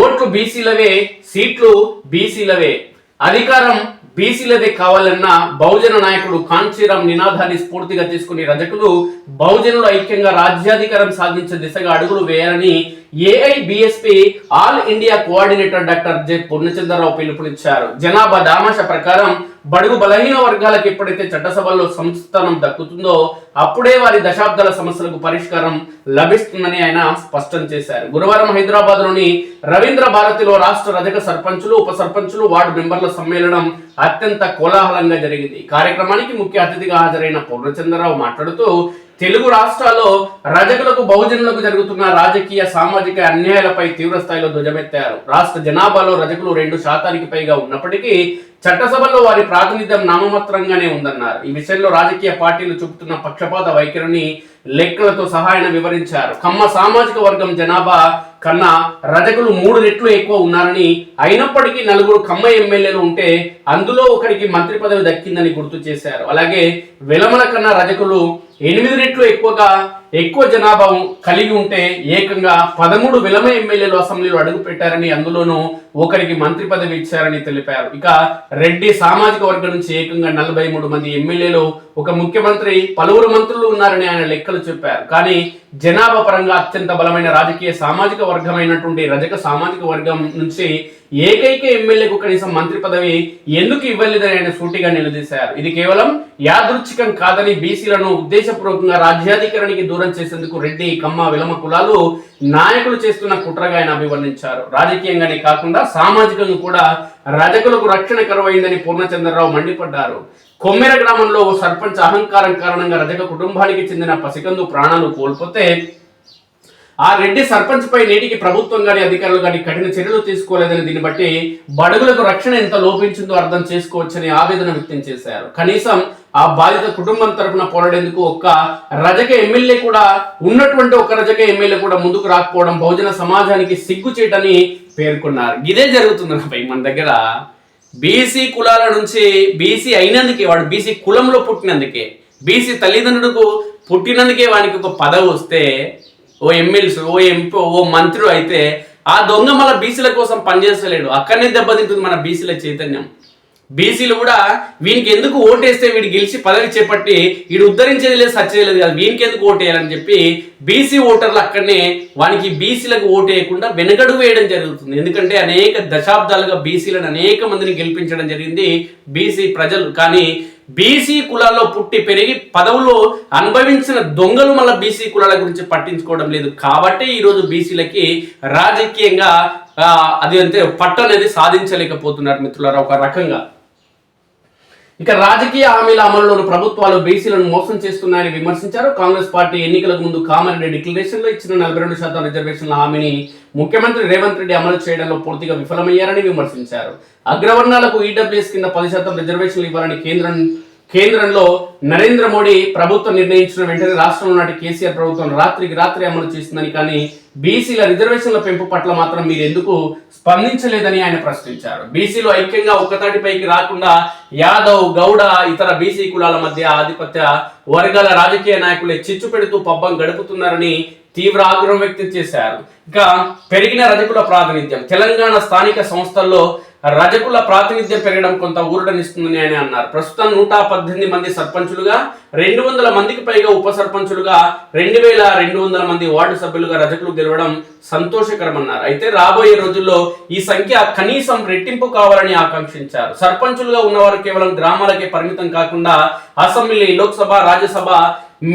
ఓట్లు బీసీలవే, సీట్లు బీసీలవే, అధికారం బీసీలదే కావాలన్న బహుజన నాయకుడు కాంచీరాం నినాదాన్ని స్ఫూర్తిగా తీసుకుని రజకులు బహుజనులు ఐక్యంగా రాజ్యాధికారం సాధించే దిశగా అడుగులు వేయాలని AIBSP all India coordinator doctor J Purnachandrarao పిలుపునిచ్చారు. జనాభా దామాష ప్రకారం బడుగు బలహీన వర్గాలకు ఎప్పుడైతే చట్టసభల్లో సంస్థానం దక్కుతుందో అప్పుడే వారి దశాబ్దాల సమస్యలకు పరిష్కారం లభిస్తుందని ఆయన స్పష్టం చేశారు. గురువారం హైదరాబాద్ లోని రవీంద్ర భారతిలో రాష్ట్ర రజక సర్పంచులు, ఉప సర్పంచులు, వార్డు మెంబర్ల సమ్మేళనం అత్యంత కోలాహలంగా జరిగింది. కార్యక్రమానికి ముఖ్య అతిథిగా హాజరైన పూర్ణచంద్రరావు మాట్లాడుతూ తెలుగు రాష్ట్రాల్లో రజకులకు, బహుజనులకు జరుగుతున్న రాజకీయ, సామాజిక అన్యాయాలపై తీవ్ర స్థాయిలో ధ్వజమెత్తారు. రాష్ట్ర జనాభాలో రజకులు 2% పైగా ఉన్నప్పటికీ చట్టసభల్లో వారి ప్రాతినిధ్యం నామమాత్రంగానే ఉందన్నారు. ఈ విషయంలో రాజకీయ పార్టీలు చూపుతున్న పక్షపాత వైఖరిని లెక్కలతో సహా ఆయన వివరించారు. కమ్మ సామాజిక వర్గం జనాభా కన్నా రజకులు 3 రెట్లు ఎక్కువ ఉన్నారని, అయినప్పటికీ 4 కమ్మ ఎమ్మెల్యేలు ఉంటే అందులో ఒకరికి మంత్రి పదవి దక్కిందని గుర్తు చేశారు. అలాగే వెలమల కన్నా రజకులు 8 రెట్లు ఎక్కువ జనాభా కలిగి ఉంటే ఏకంగా 13 వెలమ ఎమ్మెల్యేలు అసెంబ్లీలో అడుగు పెట్టారని, అందులోనూ ఒకరికి మంత్రి పదవి ఇచ్చారని తెలిపారు. ఇక రెడ్డి సామాజిక వర్గం నుంచి ఏకంగా 43 మంది ఎమ్మెల్యేలు, ఒక ముఖ్యమంత్రి, పలువురు మంత్రులు ఉన్నారని ఆయన లెక్కలు చెప్పారు. కానీ జనాభా పరంగా అత్యంత బలమైన రాజకీయ సామాజిక వర్గమైనటువంటి రజక సామాజిక వర్గం నుంచి ఏకైక ఎమ్మెల్యేకు కనీసం మంత్రి పదవి ఎందుకు ఇవ్వలేదని ఆయన సూటిగా నిలదీశారు. ఇది కేవలం యాదృచ్ఛికం కాదని, బీసీలను ఉద్దేశపూర్వకంగా రాజ్యాధికారానికి దూరం చేసేందుకు రెడ్డి, కమ్మ, వెలమ కులాలు నాయకులు చేస్తున్న కుట్రగా ఆయన అభివర్ణించారు. రాజకీయంగానే కాకుండా సామాజికంగా కూడా రజకులకు రక్షణ కరువైందని పూర్ణచంద్రరావు మండిపడ్డారు. కొమ్మెర గ్రామంలో ఓ సర్పంచ్ అహంకారం కారణంగా రజక కుటుంబానికి చెందిన పసికందు ప్రాణాలు కోల్పోతే ఆ రెడ్డి సర్పంచ్ పై నేటికి ప్రభుత్వం గాని అధికారులు గాని కఠిన చర్యలు తీసుకోలేదని, దీన్ని బట్టి బడుగులకు రక్షణ ఎంత లోపించిందో అర్థం చేసుకోవచ్చని ఆవేదన వ్యక్తం చేశారు. కనీసం ఆ బాధిత కుటుంబం తరపున పోరాడేందుకు ఒక్క రజక ఎమ్మెల్యే కూడా ఉన్నటువంటి ఒక రజక ఎమ్మెల్యే కూడా ముందుకు రాకపోవడం బహుజన సమాజానికి సిగ్గుచేటని పేర్కొన్నారు. ఇదే జరుగుతుంది మన దగ్గర. బీసీ కులాల నుంచి బీసీ అయినందుకే, వాడు బీసీ కులంలో పుట్టినందుకే, బీసీ తల్లిదండ్రులకు పుట్టినందుకే వానికి ఒక పదవి వస్తే, ఓ ఎమ్మెల్సీ, ఓ ఎంపీ, ఓ మంత్రి అయితే ఆ దొంగ మళ్ళీ బీసీల కోసం పనిచేస్తలేడు. అక్కడనే దెబ్బతింటుంది మన బీసీల చైతన్యం. బీసీలు కూడా వీనికి ఎందుకు ఓటేస్తే వీడు గెలిచి పదవి చేపట్టి వీడు ఉద్ధరించేది లేదు, సచ్చేది కాదు, వీనికి ఎందుకు ఓటేయాలని చెప్పి బీసీ ఓటర్లు అక్కడనే వానికి బీసీలకు ఓటేయకుండా వెనకడుగు వేయడం జరుగుతుంది. ఎందుకంటే అనేక దశాబ్దాలుగా బీసీలను అనేక మందిని గెలిపించడం జరిగింది బీసీ ప్రజలు. కానీ బీసీ కులాల్లో పుట్టి పెరిగి పదవులు అనుభవించిన దొంగలు మళ్ళీ బీసీ కులాల గురించి పట్టించుకోవడం లేదు. కాబట్టి ఈరోజు బీసీలకి రాజకీయంగా అది అంతే పట్టు అనేది సాధించలేకపోతున్నారు మిత్రులారా ఒక రకంగా. ఇక రాజకీయ హామీల అమలులోని ప్రభుత్వాలు బీసీలను మోసం చేస్తున్నాయని విమర్శించారు. కాంగ్రెస్ పార్టీ ఎన్నికలకు ముందు కామారెడ్డి డిక్లరేషన్ లో ఇచ్చిన 42% రిజర్వేషన్ల హామీని ముఖ్యమంత్రి రేవంత్ రెడ్డి అమలు చేయడంలో పూర్తిగా విఫలమయ్యారని విమర్శించారు. అగ్రవర్ణాలకు ఈడబ్ల్యూఎస్ కింద 10% రిజర్వేషన్లు ఇవ్వాలని కేంద్రంలో నరేంద్ర మోడీ ప్రభుత్వం నిర్ణయించిన వెంటనే రాష్ట్రంలో నాటి కేసీఆర్ ప్రభుత్వం రాత్రికి రాత్రి అమలు చేస్తుందని, కానీ బీసీల రిజర్వేషన్ల పెంపు పట్ల మాత్రం మీరు ఎందుకు స్పందించలేదని ఆయన ప్రశ్నించారు. బీసీలు ఐక్యంగా ఒక్కతాటిపైకి రాకుండా యాదవ్, గౌడ, ఇతర బీసీ కులాల మధ్య ఆధిపత్య వర్గాల రాజకీయ నాయకులే చిచ్చు పెడుతూ పబ్బం గడుపుతున్నారని తీవ్ర ఆగ్రహం వ్యక్తం చేశారు. ఇక పెరిగిన రజకుల ప్రాతినిధ్యం, తెలంగాణ స్థానిక సంస్థల్లో రజకుల ప్రాతినిధ్యం పెరగడం కొంత ఊరటనిస్తుందని ఆయన అన్నారు. ప్రస్తుతం 118 మంది సర్పంచులుగా, 200 మందికి పైగా ఉప సర్పంచులుగా, 2200 మంది వార్డు సభ్యులుగా రజకులు గెలవడం సంతోషకరమన్నారు. అయితే రాబోయే రోజుల్లో ఈ సంఖ్య కనీసం రెట్టింపు కావాలని ఆకాంక్షించారు. సర్పంచులుగా ఉన్నవారు కేవలం గ్రామాలకే పరిమితం కాకుండా అసెంబ్లీ, లోక్సభ, రాజ్యసభ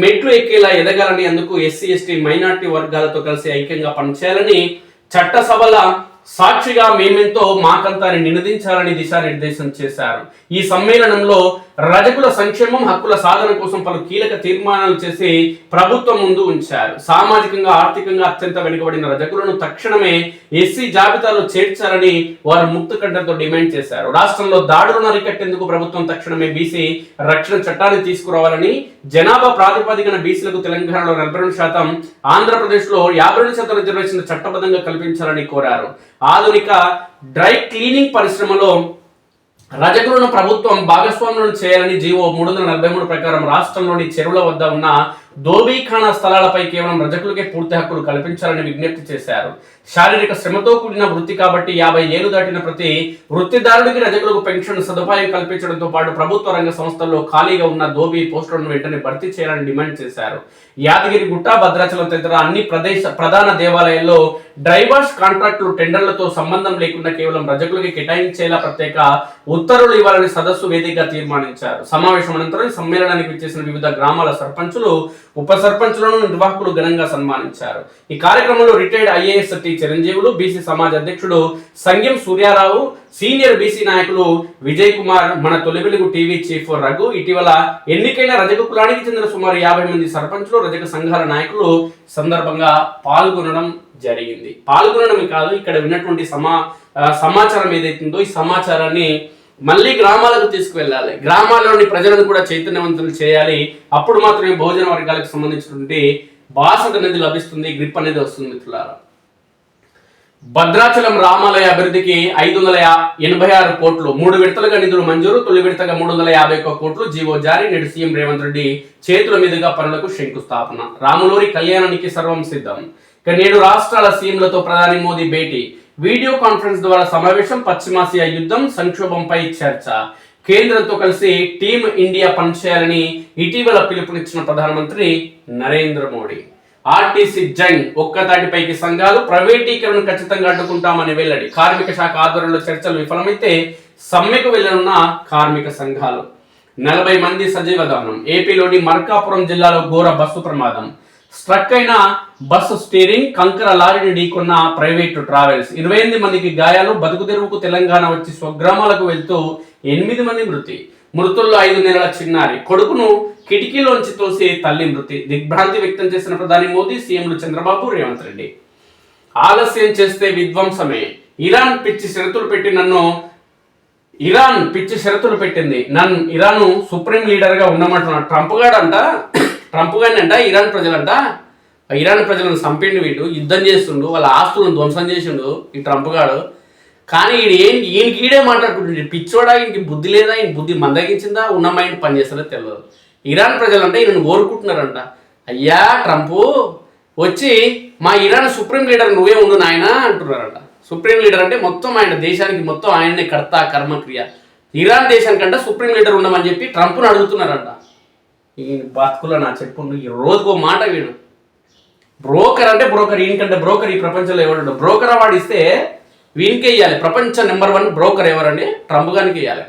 మెట్లు ఎక్కేలా ఎదగాలని, అందుకు ఎస్సీ, ఎస్టీ, మైనార్టీ వర్గాలతో కలిసి ఐక్యంగా పనిచేయాలని, చట్టసభల సాక్షిగా మేమెంతో మాకంతాని నినదించాలని దిశానిర్దేశం చేశారు. ఈ సమ్మేళనంలో రజకుల సంక్షేమం, హక్కుల సాధన కోసం పలు కీలక తీర్మానాలు చేసి ప్రభుత్వం ముందు ఉంచారు. సామాజికంగా, ఆర్థికంగా అత్యంత వెనుకబడిన రజకులను తక్షణమే ఎస్సీ జాబితాలో చేర్చాలని వారు ముక్త కంఠంతో డిమాండ్ చేశారు. రాష్ట్రంలో దాడులను అరికట్టేందుకు ప్రభుత్వం తక్షణమే బీసీ రక్షణ చట్టాన్ని తీసుకురావాలని, జనాభా ప్రాతిపదికన బీసీలకు తెలంగాణలో 42%, ఆంధ్రప్రదేశ్లో 52% రిజర్వేషన్ చట్టబద్ధంగా కల్పించాలని కోరారు. ఆధునిక డ్రై క్లీనింగ్ పరిశ్రమలో రజకులను ప్రభుత్వం భాగస్వాములను చేయాలని జీవో 343 ప్రకారం రాష్ట్రంలోని చెరువుల వద్ద ఉన్న దోబీఖానా స్థలాలపై కేవలం రజకులకే పూర్తి హక్కులు కల్పించాలని విజ్ఞప్తి చేశారు. శారీరక శ్రమతో కూడిన వృత్తి కాబట్టి 50 ఏళ్లు దాటిన ప్రతి వృత్తిదారుడికి రజకులకు పెన్షన్ సదుపాయం కల్పించడంతో పాటు ప్రభుత్వ రంగ సంస్థల్లో ఖాళీగా ఉన్న దోబీ పోస్టులను వెంటనే భర్తీ చేయాలని డిమాండ్ చేశారు. యాదగిరిగుట్ట, భద్రాచలం తదితర అన్ని ప్రధాన దేవాలయాల్లో డ్రైవర్స్ కాంట్రాక్టులు టెండర్లతో సంబంధం లేకుండా కేవలం రజకులకి కేటాయించేలా ప్రత్యేక ఉత్తర్వులు ఇవ్వాలని సదస్సు వేదికగా తీర్మానించారు. సమావేశం అనంతరం సమ్మేళనానికి విచ్చేసిన వివిధ గ్రామాల సర్పంచులు, ఉప సర్పంచులను నిర్వాహకులు ఘనంగా సన్మానించారు. ఈ కార్యక్రమంలో retired IAS T Chiranjeevulu, BC Samaj అధ్యక్షుడు సంగెం సూర్యారావు, సీనియర్ బీసీ నాయకులు విజయ్ కుమార్, మన తొలి వెలుగు టీవీ చీఫ్ రఘు, ఇటీవల ఎన్నికైన రజక కులానికి చెందిన సుమారు 50 మంది సర్పంచులు, రజక సంఘాల నాయకులు సందర్భంగా పాల్గొనడం జరిగింది. పాల్గొనడమే కాదు, ఇక్కడ విన్నటువంటి సమాచారం ఏదైతుందో ఈ సమాచారాన్ని మళ్ళీ గ్రామాలకు తీసుకువెళ్ళాలి. గ్రామాల్లోని ప్రజలను కూడా చైతన్యవంతులు చేయాలి. అప్పుడు మాత్రమే బహుజన వర్గాలకు సంబంధించినటువంటి బాసట అనేది లభిస్తుంది, గ్రిప్ అనేది వస్తుంది. మిత్రులారా, భద్రాచలం రామాలయ అభివృద్ధికి 586 కోట్లు, 3 విడతలుగా నిధులు మంజూరు. తొలి విడతగా 351 కోట్లు జీవో జారీ. నేడు సీఎం రేవంత్ రెడ్డి చేతుల మీదుగా పనులకు శంకుస్థాపన. రాములూరి కళ్యాణానికి సర్వం సిద్ధం. నేడు రాష్ట్రాల సీఎంలతో ప్రధాని మోదీ భేటీ. వీడియో కాన్ఫరెన్స్ ద్వారా సమావేశం. పశ్చిమాసియా యుద్ధం, సంక్షోభంపై చర్చ. కేంద్రంతో కలిసి టీమ్ ఇండియా పనిచేయాలని ఇటీవల పిలుపునిచ్చిన ప్రధానమంత్రి నరేంద్ర మోడీ. ఆర్టీసీ జంగ్, ఒక్కతాటిపైకి సంఘాలు, ప్రైవేటీకరణను ఖచ్చితంగా అడ్డుకుంటామని వెల్లడి. కార్మిక శాఖ ఆధ్వర్యంలో చర్చలు విఫలమైతే సమ్మెకు వెళ్లనున్న కార్మిక సంఘాలు. 40 మంది సజీవ దహనం. ఏపీలోని మార్కాపురం జిల్లాలో ఘోర బస్సు ప్రమాదం. స్ట్రక్ అయిన బస్సు స్టీరింగ్, కంకర లారీని ఢీకొన్న ప్రైవేటు ట్రావెల్స్. 28 మందికి గాయాలు. బతుకు తెరువుకు తెలంగాణ వచ్చి స్వగ్రామాలకు వెళ్తూ 8 మంది మృతి. మృతుల్లో 5 నెలల చిన్నారి. కొడుకును కిటికీలోంచి తోసి తల్లి మృతి. దిగ్భ్రాంతి వ్యక్తం చేసిన ప్రధాని మోదీ, సీఎంలు చంద్రబాబు, రేవంత్ రెడ్డి. ఆలస్యం చేస్తే విధ్వంసమే. ఇరాన్ పిచ్చి షరతులు పెట్టింది. ఇరాన్ సుప్రీం లీడర్ గా ఉండమంటున్నాడు. ట్రంప్ గారిని ఇరాన్ ప్రజలంట, ఇరాన్ ప్రజలను చంపిండు, వీడు యుద్ధం చేస్తుండు, వాళ్ళ ఆస్తులను ధ్వంసం చేసిండు ఈ ట్రంప్ గాడు. కానీ ఈయనకి ఈడే మాట్లాడుకుంటుండే పిచ్చోడా, ఈయనకి బుద్ధి లేదా, ఈయన బుద్ధి మందగించిందా, ఉన్న మైండ్ పనిచేస్తారో తెలియదు. ఇరాన్ ప్రజలంటే ఈయనను కోరుకుంటున్నారంట. అయ్యా ట్రంప్ వచ్చి మా ఇరాన్ సుప్రీం లీడర్ నువ్వే ఉండు నాయన అంటున్నారంట. సుప్రీం లీడర్ అంటే మొత్తం ఆయన దేశానికి మొత్తం ఆయననే కర్త కర్మక్రియ. ఇరాన్ దేశానికంట సుప్రీం లీడర్ ఉండమని చెప్పి ట్రంప్ను అడుగుతున్నారంట. ఈ బతుకులో నా చెప్పు, ఈ రోజుకో మాట వీడు. బ్రోకర్ అంటే బ్రోకర్, ఈయనకంటే బ్రోకర్ ఈ ప్రపంచంలో ఎవరు? బ్రోకర్ అవార్డు ఇస్తే వీనికే ఇవ్వాలి. ప్రపంచ నెంబర్ 1 బ్రోకర్ ఎవరండి? ట్రంప్ గారికి ఇవ్వాలి.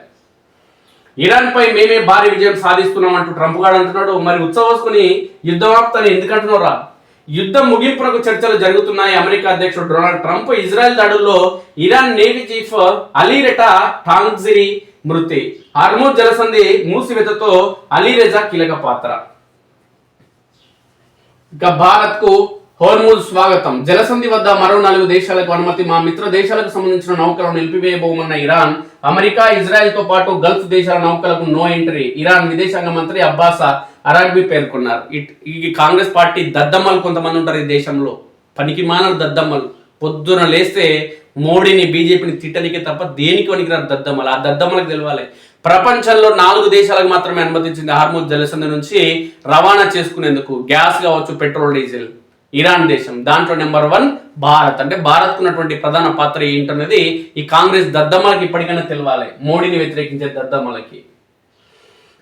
ఇరాన్ పై మేమే భారీ విజయం సాధిస్తున్నాం అంటూ ట్రంప్ గారు అంటున్నాడు. మరి ఉత్సవసుకుని యుద్ధమాప్తాన్ని ఎందుకంటున్నారా? యుద్ధం ముగింపునకు చర్చలు జరుగుతున్నాయి. అమెరికా అధ్యక్షుడు డొనాల్డ్ ట్రంప్ ఇజ్రాయెల్ దాడుల్లో ఇరాన్ నేవీ చీఫ్ అలీరెటా టాంగ్జిరి మృతి. హార్మూజ్ జలసంధి మూసివేతతో అలీరెజా కీలక పాత్ర. ఇక భారత్ కు హోర్ముజ్ స్వాగతం. జలసంధి వద్ద మరో 4 దేశాలకు అనుమతి. మా మిత్ర దేశాలకు సంబంధించిన నౌకలను నిలిపివేయబోమన్న ఇరాన్. అమెరికా, ఇజ్రాయెల్ తో పాటు గల్ఫ్ దేశాల నౌకలకు నో ఎంట్రీ. ఇరాన్ విదేశాంగ మంత్రి అబ్బాస్ అరాగ్బీ పేర్కొన్నారు. ఈ కాంగ్రెస్ పార్టీ దద్దమ్మలు కొంతమంది ఉంటారు ఈ దేశంలో, పనికి మానవ దద్దమ్మలు. పొద్దున లేస్తే మోడీని, బీజేపీని తిట్టనికే తప్ప దేనికి పనికిరారు దద్దమ్మలు. ఆ దద్దమ్మలకు తెలవాలి. ప్రపంచంలో 4 దేశాలకు మాత్రమే అనుమతించింది హార్మూజ్ జలసంధి నుంచి రవాణా చేసుకునేందుకు. గ్యాస్ కావచ్చు, పెట్రోల్, డీజిల్. ఇరాన్ దేశం దాంట్లో నెంబర్ 1 భారత్. అంటే భారత్ ఉన్నటువంటి ప్రధాన పాత్ర ఏంటనేది ఈ కాంగ్రెస్ దద్దమ్మలకి ఇప్పటికైనా తెలవాలి, మోడీని వ్యతిరేకించే దద్దమ్మలకి.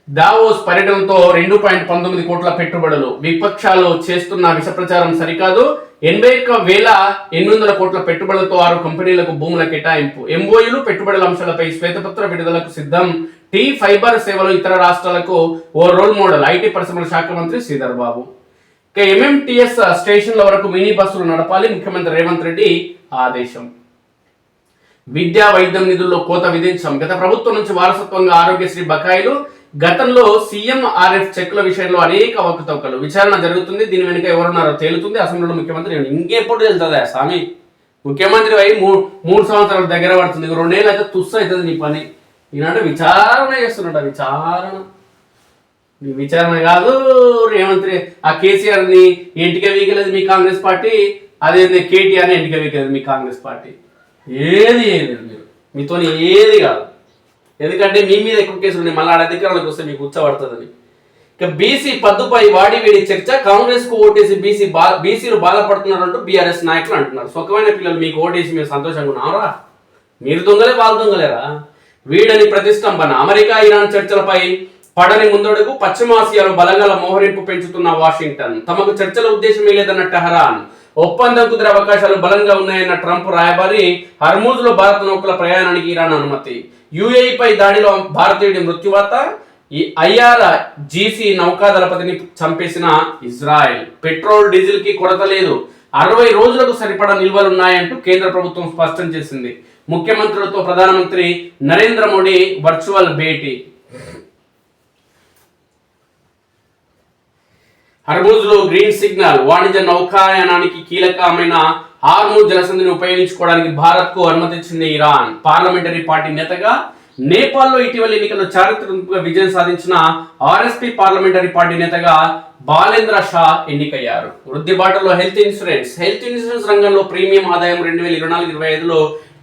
దావోస్ పర్యటనతో 2.19 కోట్ల పెట్టుబడులు. విపక్షాలు చేస్తున్న విష ప్రచారం సరికాదు. 81,800 కోట్ల పెట్టుబడులతో 6 కంపెనీలకు భూముల కేటాయింపు. ఎంఓయూలు, పెట్టుబడుల అంశాలపై శ్వేతపత్ర విడుదలకు సిద్ధం. టీ ఫైబర్ సేవలు ఇతర రాష్ట్రాలకు ఓ రోల్ మోడల్. ఐటీ పరిశ్రమల శాఖ మంత్రి శ్రీధర్ బాబు. ఎంఎంటీఎస్ స్టేషన్ల వరకు మినీ బస్సులు నడపాలి. ముఖ్యమంత్రి రేవంత్ రెడ్డి ఆదేశం. విద్యా వైద్యం నిధుల్లో కోత విధించాం. గత ప్రభుత్వం నుంచి వారసత్వంగా ఆరోగ్యశ్రీ బకాయిలు, గతంలో సీఎంఆర్ఎఫ్ చెక్కుల విషయంలో అనేక అవకతవకలు. విచారణ జరుగుతుంది, దీని వెనుక ఎవరున్నారో తేలుతుంది. అసెంబ్లీలో ముఖ్యమంత్రి ఇంకెప్పుడు వెళ్తుందా స్వామి? ముఖ్యమంత్రి అయి మూడు సంవత్సరాల దగ్గర పడుతుంది, 2 ఏళ్ళు అయితే తుస్సు అవుతుంది నీ పని. ఈనాడు విచారణ చేస్తున్నట. విచారణ కాదు. రేవంత్ ఆ కేసీఆర్ని ఇంటికే వీగలేదు మీ కాంగ్రెస్ పార్టీ, అదే కేటీఆర్ని ఇంటికే వీగలేదు మీ కాంగ్రెస్ పార్టీ. ఏది చేయలేదు మీరు, మీతో ఏది కాదు. ఎందుకంటే మీ మీద ఎక్కువ కేసులు ఉన్నాయి, మళ్ళీ అధికారులకు వస్తే మీకు ఉచ్చబడుతుందని. ఇక బీసీ పద్దుపై వాడి వేడి చర్చ. కాంగ్రెస్ కు ఓటేసి బీసీలు బాధపడుతున్నారంటూ బీఆర్ఎస్ నాయకులు అంటున్నారు. సుఖమైన పిల్లలు మీకు ఓటేసి మీరు సంతోషంగా ఉన్నారా? మీరు దొంగలే, వాళ్ళు దొంగలేరా? వీడని ప్రతిష్టంభన. అమెరికా ఇరాన్ చర్చలపై పడని ముందడుగు. పశ్చిమాసియాలో బలగాల మోహరింపు పెంచుతున్న వాషింగ్టన్. తమకు చర్చల ఉద్దేశమే లేదన్న టెహరాన్. ఒప్పందం కుదిరే అవకాశాలు బలంగా ఉన్నాయన్న ట్రంప్ రాయబారి. హర్మూజ్ లో భారత నౌకల ప్రయాణానికి ఇరాన్ అనుమతి. యుఏఈపై దాడిలో భారతీయుడి మృత్యువార్త. ఈ IRGC నౌకాదళపతిని చంపేసిన ఇజ్రాయెల్. పెట్రోల్ డీజిల్ కి కొరత లేదు, 60 రోజులకు సరిపడా నిల్వలున్నాయంటూ కేంద్ర ప్రభుత్వం స్పష్టం చేసింది. ముఖ్యమంత్రులతో ప్రధానమంత్రి నరేంద్ర మోడీ వర్చువల్ భేటీ. హర్మూజ్ లో గ్రీన్ సిగ్నల్. వాణిజ్య నౌకాయానానికి కీలకమైన హార్మూజ్ జలసంధిని ఉపయోగించుకోవడానికి భారత్ కు అనుమతించింది ఇరాన్. పార్లమెంటరీ పార్టీ నేతగా నేపాల్లో ఇటీవల ఎన్నికల్లో చారిత్రక విజయం సాధించిన RSP పార్లమెంటరీ పార్టీ నేతగా బాలేంద్ర షా ఎన్నికయ్యారు. వృద్ధి బాటలో హెల్త్ ఇన్సూరెన్స్ రంగంలో ప్రీమియం ఆదాయం 2024-25లో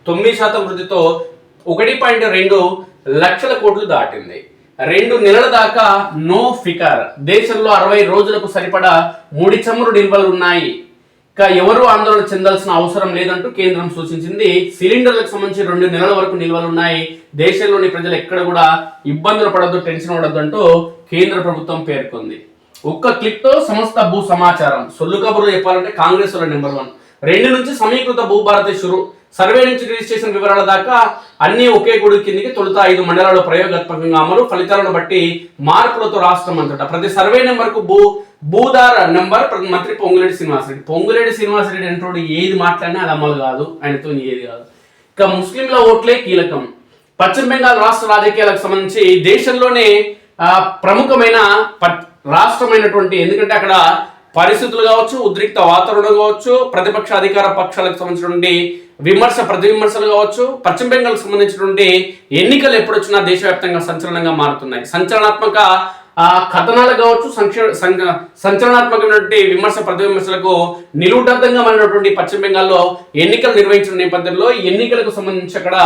9% వృద్ధితో 1.2 లక్షల కోట్లు దాటింది. 2 నెలల దాకా నో ఫికర్. దేశంలో 60 రోజులకు సరిపడా ముడి చమురు నిల్వలు ఉన్నాయి. ఇక ఎవరు ఆందోళన చెందాల్సిన అవసరం లేదంటూ కేంద్రం సూచించింది. సిలిండర్లకు సంబంధించి 2 నెలల వరకు నిల్వలు ఉన్నాయి. దేశంలోని ప్రజలు ఎక్కడ కూడా ఇబ్బందులు పడద్దు, టెన్షన్ పడద్దు అంటూ కేంద్ర ప్రభుత్వం పేర్కొంది. ఒక్క క్లిక్ తో సమస్త భూ సమాచారం. సొల్లు కబుర్లు చెప్పాలంటే కాంగ్రెస్ లో నెంబర్ 1. 2 నుంచి సమీకృత భూభారతి షురు. సర్వే నుంచి రిజిస్ట్రేషన్ వివరాల దాకా అన్ని ఒకే గొడుగు కిందికి. తొలుత 5 మండలాల్లో ప్రయోగాత్మకంగా అమలు. ఫలితాలను బట్టి మార్పులతో రాష్ట్రం అంతటా. ప్రతి సర్వే నెంబర్ కు భూదార నెంబర్. మంత్రి పొంగులేటి శ్రీనివాసరెడ్డి అంటూ ఏది మాట్లాడినా అది అమలు కాదు, ఆయనతో ఏది కాదు. ఇక ముస్లింల ఓట్లే కీలకం. పశ్చిమ బెంగాల్ రాష్ట్ర రాజకీయాలకు సంబంధించి దేశంలోనే ప్రముఖమైన రాష్ట్రమైనటువంటి, ఎందుకంటే అక్కడ పరిస్థితులు కావచ్చు, ఉద్రిక్త వాతావరణం కావచ్చు, ప్రతిపక్ష అధికార పక్షాలకు సంబంధించినటువంటి ప్రతి విమర్శలు కావచ్చు, పశ్చిమ బెంగాల్ సంబంధించినటువంటి ఎన్నికలు ఎప్పుడొచ్చినా దేశవ్యాప్తంగా సంచలనంగా మారుతున్నాయి. సంచలనాత్మక కథనాలు కావచ్చు, సంచలనాత్మకమైనటువంటి ప్రతి విమర్శలకు నిలువుటద్దంగా మారినటువంటి పశ్చిమ బెంగాల్లో ఎన్నికలు నిర్వహించిన నేపథ్యంలో ఎన్నికలకు సంబంధించి అక్కడ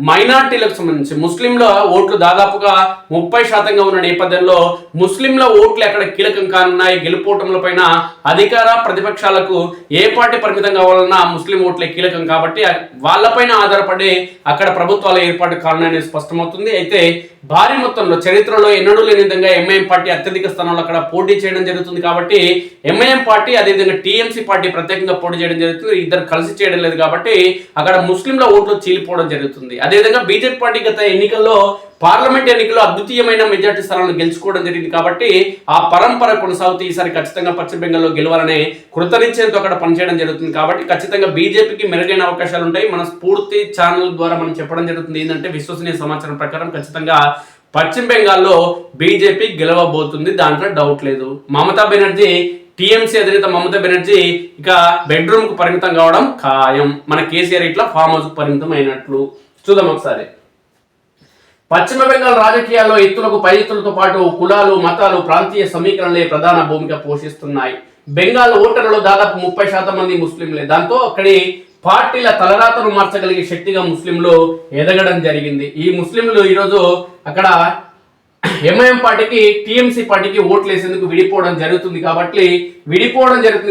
మైనార్టీలకు సంబంధించి ముస్లింల ఓట్లు దాదాపుగా 30% ఉన్న నేపథ్యంలో ముస్లింల ఓట్లు ఎక్కడ కీలకం కానున్నాయి. గెలుపోవటంలో పైన అధికార ప్రతిపక్షాలకు ఏ పార్టీ పరిమితం కావాలన్నా ముస్లిం ఓట్లే కీలకం కాబట్టి వాళ్ళపైన ఆధారపడి అక్కడ ప్రభుత్వాల ఏర్పాటు కానున్నాయని స్పష్టమవుతుంది. అయితే భారీ మొత్తంలో చరిత్రలో ఎన్నడూ లేని విధంగా ఎంఐఎం పార్టీ అత్యధిక స్థానంలో అక్కడ పోటీ చేయడం జరుగుతుంది. కాబట్టి ఎంఐఎం పార్టీ అదేవిధంగా టీఎంసీ పార్టీ ప్రత్యేకంగా పోటీ చేయడం జరుగుతుంది. ఇద్దరు కలిసి చేయడం లేదు కాబట్టి అక్కడ ముస్లింల ఓట్లు చీలిపోవడం జరుగుతుంది. అదేవిధంగా బీజేపీ పార్టీ గత ఎన్నికల్లో పార్లమెంట్ ఎన్నికల్లో అద్వితీయమైన మెజార్టీ స్థానాలను గెలుచుకోవడం జరిగింది. కాబట్టి ఆ పరంపర కొనసాగుతూ ఈసారి ఖచ్చితంగా పశ్చిమ బెంగాల్లో గెలవాలనే కృతనిశ్చయంతో అక్కడ పనిచేయడం జరుగుతుంది. కాబట్టి ఖచ్చితంగా బీజేపీకి మెరుగైన అవకాశాలు ఉంటాయి. మన స్ఫూర్తి ఛానల్ ద్వారా మనం చెప్పడం జరుగుతుంది ఏంటంటే విశ్వసనీయ సమాచారం ప్రకారం ఖచ్చితంగా పశ్చిమ బెంగాల్లో బీజేపీ గెలవబోతుంది, దాంట్లో డౌట్ లేదు. మమతా బెనర్జీ టీఎంసీ అధినేత మమతా బెనర్జీ ఇక బెడ్రూమ్ కు పరిమితం కావడం ఖాయం. మన కేసీఆర్ ఇట్లా ఫామ్ హౌస్ కు పరిమితం అయినట్లు. చూద్దాం ఒకసారి. పశ్చిమ బెంగాల్ రాజకీయాల్లో ఎత్తులకు పై ఎత్తులతో పాటు కులాలు, మతాలు, ప్రాంతీయ సమీకరణలే ప్రధాన భూమిక పోషిస్తున్నాయి. బెంగాల్ ఓటర్లలో దాదాపు 30% మంది ముస్లింలే. దాంతో అక్కడి పార్టీల తలరాతను మార్చగలిగే శక్తిగా ముస్లింలు ఎదగడం జరిగింది. ఈ ముస్లింలు ఈరోజు అక్కడ ఎంఐఎం పార్టీకి, టీఎంసీ పార్టీకి ఓట్లు వేసేందుకు విడిపోవడం జరుగుతుంది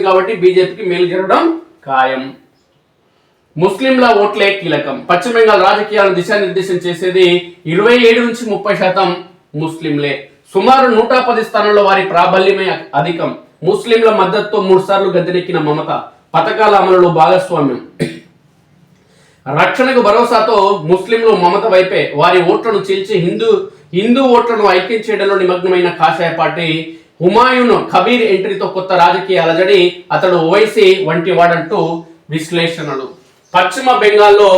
కాబట్టి బీజేపీకి మేలు జరగడం ఖాయం. ముస్లింల ఓట్లే కీలకం. పశ్చిమ బెంగాల్ రాజకీయాలను దిశానిర్దేశం చేసేది 27 నుంచి 30% ముస్లింలే. సుమారు 110 స్థానాల్లో వారి ప్రాబల్యమే అధికం. ముస్లింల మద్దతుతో 3 సార్లు గద్దెనెక్కిన మమత. పథకాల అమలులో భాగస్వామ్యం. రక్షణకు భరోసాతో ముస్లింలు మమత వైపే. వారి ఓట్లను చీల్చి హిందూ ఓట్లను ఐక్యం చేయడంలో నిమగ్నమైన కాషాయ పార్టీ. హుమాయూన్ కబీర్ ఎంట్రీతో కొత్త రాజకీయ అలజడి. అతడు ఓవైసీ వంటి వాడంటూ విశ్లేషణలు. పశ్చిమ బెంగాల్లో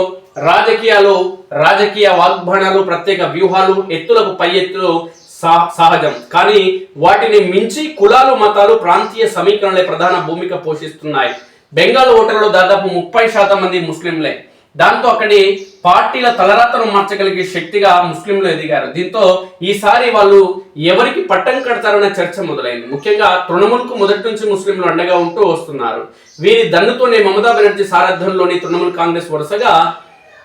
రాజకీయ వాగ్బాణాలు, ప్రత్యేక వ్యూహాలు, ఎత్తులకు పై ఎత్తులు సహజం. కానీ వాటిని మించి కులాలు, మతాలు, ప్రాంతీయ సమీకరణలే ప్రధాన భూమిక పోషిస్తున్నాయి. బెంగాల్ ఓటర్లలో దాదాపు 30% మంది ముస్లింలే. దాంతో అక్కడి పార్టీల తలరాతను మార్చగలిగే శక్తిగా ముస్లింలు ఎదిగారు. దీంతో ఈసారి వాళ్ళు ఎవరికి పట్టం కడతారనే చర్చ మొదలైంది. ముఖ్యంగా తృణమూల్కు మొదటి నుంచి ముస్లింలు అండగా ఉంటూ వస్తున్నారు. వీరి దన్నుతోనే మమతా బెనర్జీ సారథ్యంలోని తృణమూల్ కాంగ్రెస్ వరుసగా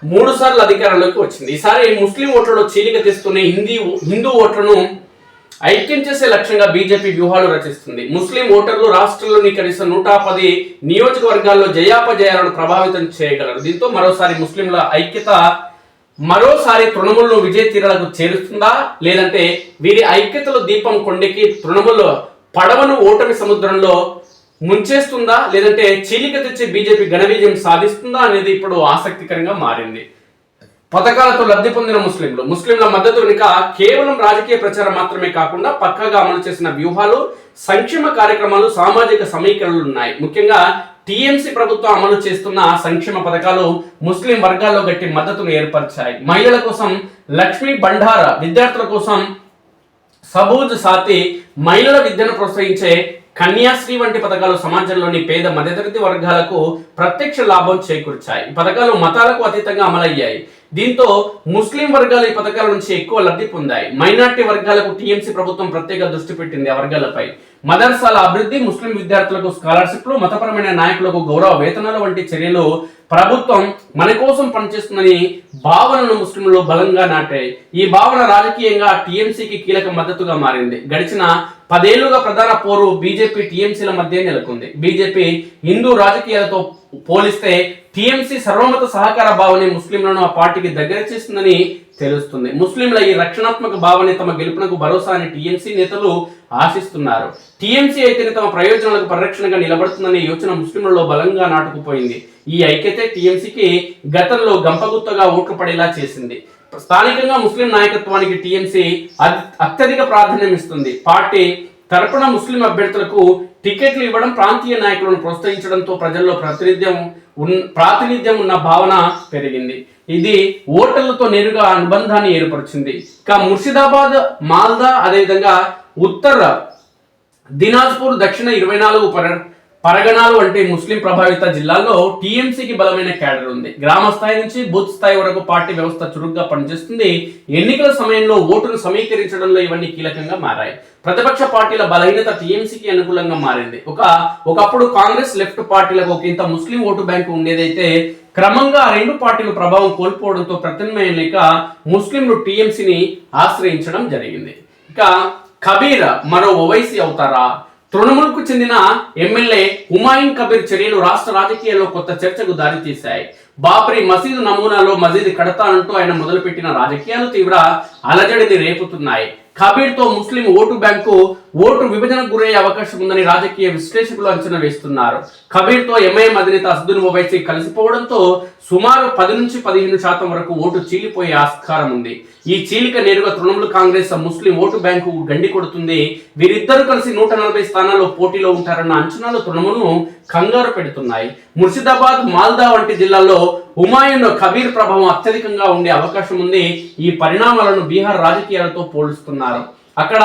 3 సార్లు అధికారంలోకి వచ్చింది. ఈసారి ముస్లిం ఓట్లలో చీలిక తెస్తూనే హిందూ ఓట్లను ఐక్యం చేసే లక్ష్యంగా బీజేపీ వ్యూహాలు రచిస్తుంది. ముస్లిం ఓటర్లు రాష్ట్రంలోని కనీసం 110 నియోజకవర్గాల్లో జయాపజయాలను ప్రభావితం చేయగలరు. దీంతో మరోసారి ముస్లింల ఐక్యత తృణమూల్ను విజయ తీరాలకు చేరుస్తుందా, లేదంటే వీరి ఐక్యతలో దీపం కొండెక్కి తృణమూల్ పడవను ఓటమి సముద్రంలో ముంచేస్తుందా, లేదంటే చీలిక తెచ్చి బీజేపీ ఘన విజయం సాధిస్తుందా అనేది ఇప్పుడు ఆసక్తికరంగా మారింది. పథకాలతో లబ్ధి పొందిన ముస్లింల మద్దతు వెనుక కేవలం రాజకీయ ప్రచారం మాత్రమే కాకుండా పక్కాగా అమలు చేసిన వ్యూహాలు, సంక్షేమ కార్యక్రమాలు, సామాజిక సమీకరణలు ఉన్నాయి. ముఖ్యంగా టీఎంసీ ప్రభుత్వం అమలు చేస్తున్న సంక్షేమ పథకాలు ముస్లిం వర్గాల్లో గట్టి మద్దతును ఏర్పరిచాయి. మహిళల కోసం లక్ష్మీ బండార, విద్యార్థుల కోసం సబూజ్ సాతి, మహిళల విద్యను ప్రోత్సహించే కన్యాశ్రీ వంటి పథకాలు సమాజంలోని పేద మధ్యతరగతి వర్గాలకు ప్రత్యక్ష లాభం చేకూర్చాయి. ఈ పథకాలు మతాలకు అతీతంగా అమలయ్యాయి. దీంతో ముస్లిం వర్గాలు ఈ పథకాల నుంచి ఎక్కువ లబ్ధి పొందాయి. మైనార్టీ వర్గాలకు టీఎంసీ ప్రభుత్వం ప్రత్యేక దృష్టి పెట్టింది. ఆ వర్గాలపై మదర్సాల అభివృద్ధి, ముస్లిం విద్యార్థులకు స్కాలర్షిప్లు, మతపరమైన నాయకులకు గౌరవ వేతనాలు వంటి చర్యలు ప్రభుత్వం మన కోసం పనిచేస్తుందని భావనను ముస్లింలు బలంగా నాటాయి. ఈ భావన రాజకీయంగా టీఎంసీకి కీలక మద్దతుగా మారింది. గడిచిన 10 ఏళ్లుగా ప్రధాన పోరు బీజేపీ టీఎంసీల మధ్య నెలకొంది. బీజేపీ హిందూ రాజకీయాలతో పోలిస్తే టీఎంసీ సర్వమత సహకార భావన ముస్లింలను ఆ పార్టీకి దగ్గర చేస్తుందని తెలుస్తుంది. ముస్లింల ఈ రక్షణాత్మక భావన తమ గెలుపునకు భరోసా అని టీఎంసీ నేతలు ఆశిస్తున్నారు. టీఎంసీ అయితేనే తమ ప్రయోజనాలకు పరిరక్షణగా నిలబడుతుందనే యోచన ముస్లింలలో బలంగా నాటుకుపోయింది. ఈ ఐక్యతే టీఎంసీకి గతంలో గంపగుత్తగా ఓట్లు పడేలా చేసింది. స్థానికంగా ముస్లిం నాయకత్వానికి టీఎంసీ అత్యధిక ప్రాధాన్యం ఇస్తుంది. పార్టీ తరపున ముస్లిం అభ్యర్థులకు టికెట్లు ఇవ్వడం, ప్రాంతీయ నాయకులను ప్రోత్సహించడంతో ప్రజల్లో ప్రాతినిధ్యం ఉన్న భావన పెరిగింది. ఇది ఓటర్లతో నేరుగా అనుబంధాన్ని ఏర్పరిచింది. ఇక ముర్షిదాబాద్, మాల్దా, అదేవిధంగా ఉత్తర దినాజ్పూర్, దక్షిణ 24 పరగణాలు వంటి ముస్లిం ప్రభావిత జిల్లాల్లో టీఎంసీకి బలమైన క్యాడర్ ఉంది. గ్రామ స్థాయి నుంచి బూత్ స్థాయి వరకు పార్టీ వ్యవస్థ చురుగ్గా పనిచేస్తుంది. ఎన్నికల సమయంలో ఓటును సమీకరించడంలో ఇవన్నీ కీలకంగా మారాయి. ప్రతిపక్ష పార్టీల బలహీనత టీఎంసీకి అనుకూలంగా మారింది. ఒకప్పుడు కాంగ్రెస్, లెఫ్ట్ పార్టీలకు ఒకంత ముస్లిం ఓటు బ్యాంకు ఉండేదైతే క్రమంగా 2 పార్టీలు ప్రభావం కోల్పోవడంతో ప్రత్యామ్నాయం లేక ముస్లింలు టీఎంసీని ఆశ్రయించడం జరిగింది. ఇక కబీర్ మరో ఓవైసీ అవుతారా? తృణమూల్కు చెందిన ఎమ్మెల్యే హుమాయూన్ కబీర్ చర్యలు రాష్ట్ర రాజకీయాల్లో కొత్త చర్చకు దారితీశాయి. బాబ్రీ మసీదు నమూనాలో మసీదు కడతానంటూ ఆయన మొదలుపెట్టిన రాజకీయాలు తీవ్ర అలజడిని రేపుతున్నాయి. కబీర్తో ముస్లిం ఓటు విభజనకు గురయ్యే అవకాశం ఉందని రాజకీయ విశ్లేషకులు అంచనా వేస్తున్నారు. కబీర్తో ఎంఐఎం అధినేత అసదుద్దీన్ ఓవైసీ కలిసిపోవడంతో సుమారు 10 నుంచి 15% వరకు ఓటు చీలిపోయే ఆస్కారం ఉంది. ఈ చీలిక నేరుగా తృణమూల్ కాంగ్రెస్ ముస్లిం ఓటు బ్యాంకు గండి కొడుతుంది. వీరిద్దరూ కలిసి 140 స్థానాల్లో పోటీలో ఉంటారన్న అంచనాలు తృణమూల్ను కంగారు పెడుతున్నాయి. ముర్షిదాబాద్, మాల్దా వంటి జిల్లాల్లో హుమాయూన్ కబీర్ ప్రభావం అత్యధికంగా ఉండే అవకాశం ఉంది. ఈ పరిణామాలను బీహార్ రాజకీయాలతో పోలుస్తున్నారు. అక్కడ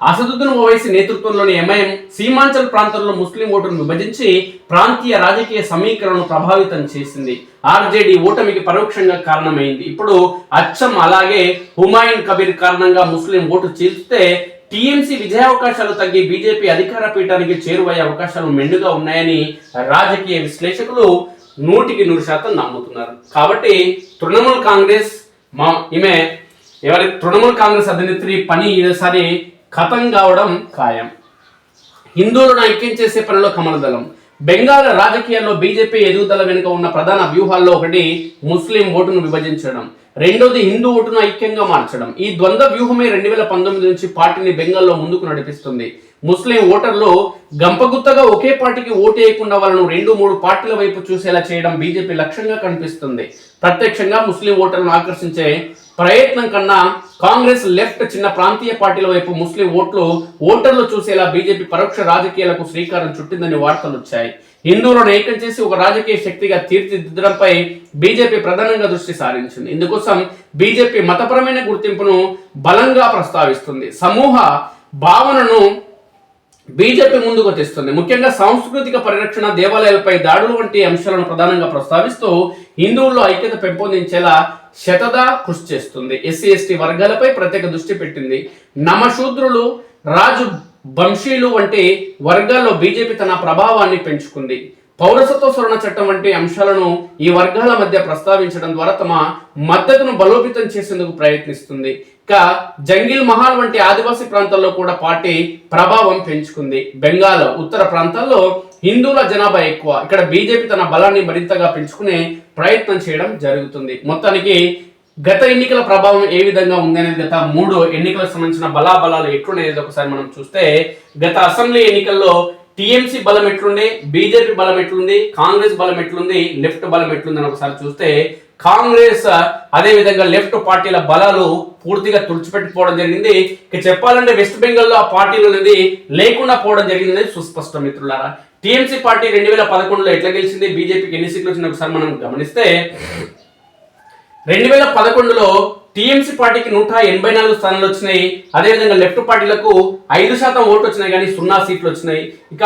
అసదుద్దీన్ ఓవైసీ నేతృత్వంలోని ఎంఐఎం సీమాంచల్ ప్రాంతంలో ముస్లిం ఓటును విభజించి ప్రాంతీయ రాజకీయ సమీకరణను ప్రభావితం చేసింది. ఆర్జేడీ ఓటమికి పరోక్షంగా కారణమైంది. ఇప్పుడు అచ్చం అలాగే హుమాయూన్ కబీర్ కారణంగా ముస్లిం ఓటు చీల్చితే టీఎంసీ విజయావకాశాలు తగ్గి బీజేపీ అధికార పీఠానికి చేరువయ్యే అవకాశాలు మెండుగా ఉన్నాయని రాజకీయ విశ్లేషకులు 100% నమ్ముతున్నారు. కాబట్టి తృణమూల్ కాంగ్రెస్ అధినేత్రి పని ఈసారి ఖతం కావడం ఖాయం. హిందువులను ఐక్యం చేసే పనిలో కమలదళం. బెంగాల్ రాజకీయాల్లో బీజేపీ ఎదుగుదల వెనుక ఉన్న ప్రధాన వ్యూహాల్లో ఒకటి ముస్లిం ఓటును విభజించడం, రెండోది హిందూ ఓటును ఐక్యంగా మార్చడం. ఈ ద్వంద్వ వ్యూహమే 2019 నుంచి పార్టీని బెంగాల్లో ముందుకు నడిపిస్తుంది. ముస్లిం ఓటర్లు గంపగుత్తగా ఒకే పార్టీకి ఓటు వేయకుండా వాళ్ళను 2-3 పార్టీల వైపు చూసేలా చేయడం బీజేపీ లక్ష్యంగా కనిపిస్తుంది. ప్రత్యక్షంగా ముస్లిం ఓటర్లను ఆకర్షించే ప్రయత్నం కన్నా కాంగ్రెస్ లెఫ్ట్ చిన్న ప్రాంతీయ పార్టీల వైపు ముస్లిం ఓటర్లు చూసేలా బీజేపీ పరోక్ష రాజకీయాలకు శ్రీకారం చుట్టిందని వార్తలు వచ్చాయి. హిందువులను ఏకం చేసి ఒక రాజకీయ శక్తిగా తీర్చిదిద్దడంపై బీజేపీ ప్రధానంగా దృష్టి సారించింది. ఇందుకోసం బీజేపీ మతపరమైన గుర్తింపును బలంగా ప్రస్తావిస్తుంది. సమూహ భావనను బీజేపీ ముందుకు తెస్తుంది. ముఖ్యంగా సాంస్కృతిక పరిరక్షణ, దేవాలయాలపై దాడులు వంటి అంశాలను ప్రధానంగా ప్రస్తావిస్తూ హిందువుల్లో ఐక్యత పెంపొందించేలా శతదా కృషి చేస్తుంది. ఎస్సీ ఎస్టీ వర్గాలపై ప్రత్యేక దృష్టి పెట్టింది. నమశూద్రులు, రాజు వంశీయులు వంటి వర్గాల్లో బీజేపీ తన ప్రభావాన్ని పెంచుకుంది. పౌరసత్వ సవరణ చట్టం వంటి అంశాలను ఈ వర్గాల మధ్య ప్రస్తావించడం ద్వారా తమ మద్దతును బలోపేతం చేసేందుకు ప్రయత్నిస్తుంది. ఇక జంగిల్ మహల్ వంటి ఆదివాసీ ప్రాంతాల్లో కూడా పార్టీ ప్రభావం పెంచుకుంది. బెంగాల్ ఉత్తర ప్రాంతాల్లో హిందువుల జనాభా ఎక్కువ. ఇక్కడ బీజేపీ తన బలాన్ని మరింతగా పెంచుకునే ప్రయత్నం చేయడం జరుగుతుంది. మొత్తానికి గత ఎన్నికల ప్రభావం ఏ విధంగా ఉంది అనేది, గత 3 ఎన్నికలకు సంబంధించిన బలాబలాలు ఎట్లున్నాయో ఒకసారి మనం చూస్తే, గత అసెంబ్లీ ఎన్నికల్లో టీఎంసీ బలం ఎట్లుంది, బీజేపీ బలం ఎట్లుంది, కాంగ్రెస్ బలం ఎట్లుంది, లెఫ్ట్ బలం ఎట్లుంది అని ఒకసారి చూస్తే, కాంగ్రెస్ అదే విధంగా లెఫ్ట్ పార్టీల బలాలు పూర్తిగా తుడిచిపెట్టిపోవడం జరిగింది. ఇక చెప్పాలంటే వెస్ట్ బెంగాల్లో ఆ పార్టీలు అనేది లేకుండా పోవడం జరిగింది అనేది సుస్పష్టం మిత్రులారా. టీఎంసీ పార్టీ 2011లో ఎట్లా గెలిచింది, బీజేపీకి ఎన్ని సీట్లు వచ్చినా ఒకసారి మనం గమనిస్తే, 2011లో టీఎంసీ పార్టీకి 184 స్థానాలు వచ్చినాయి. అదేవిధంగా లెఫ్ట్ పార్టీలకు 5% ఓటు వచ్చినాయి, కానీ 0 సీట్లు వచ్చినాయి. ఇక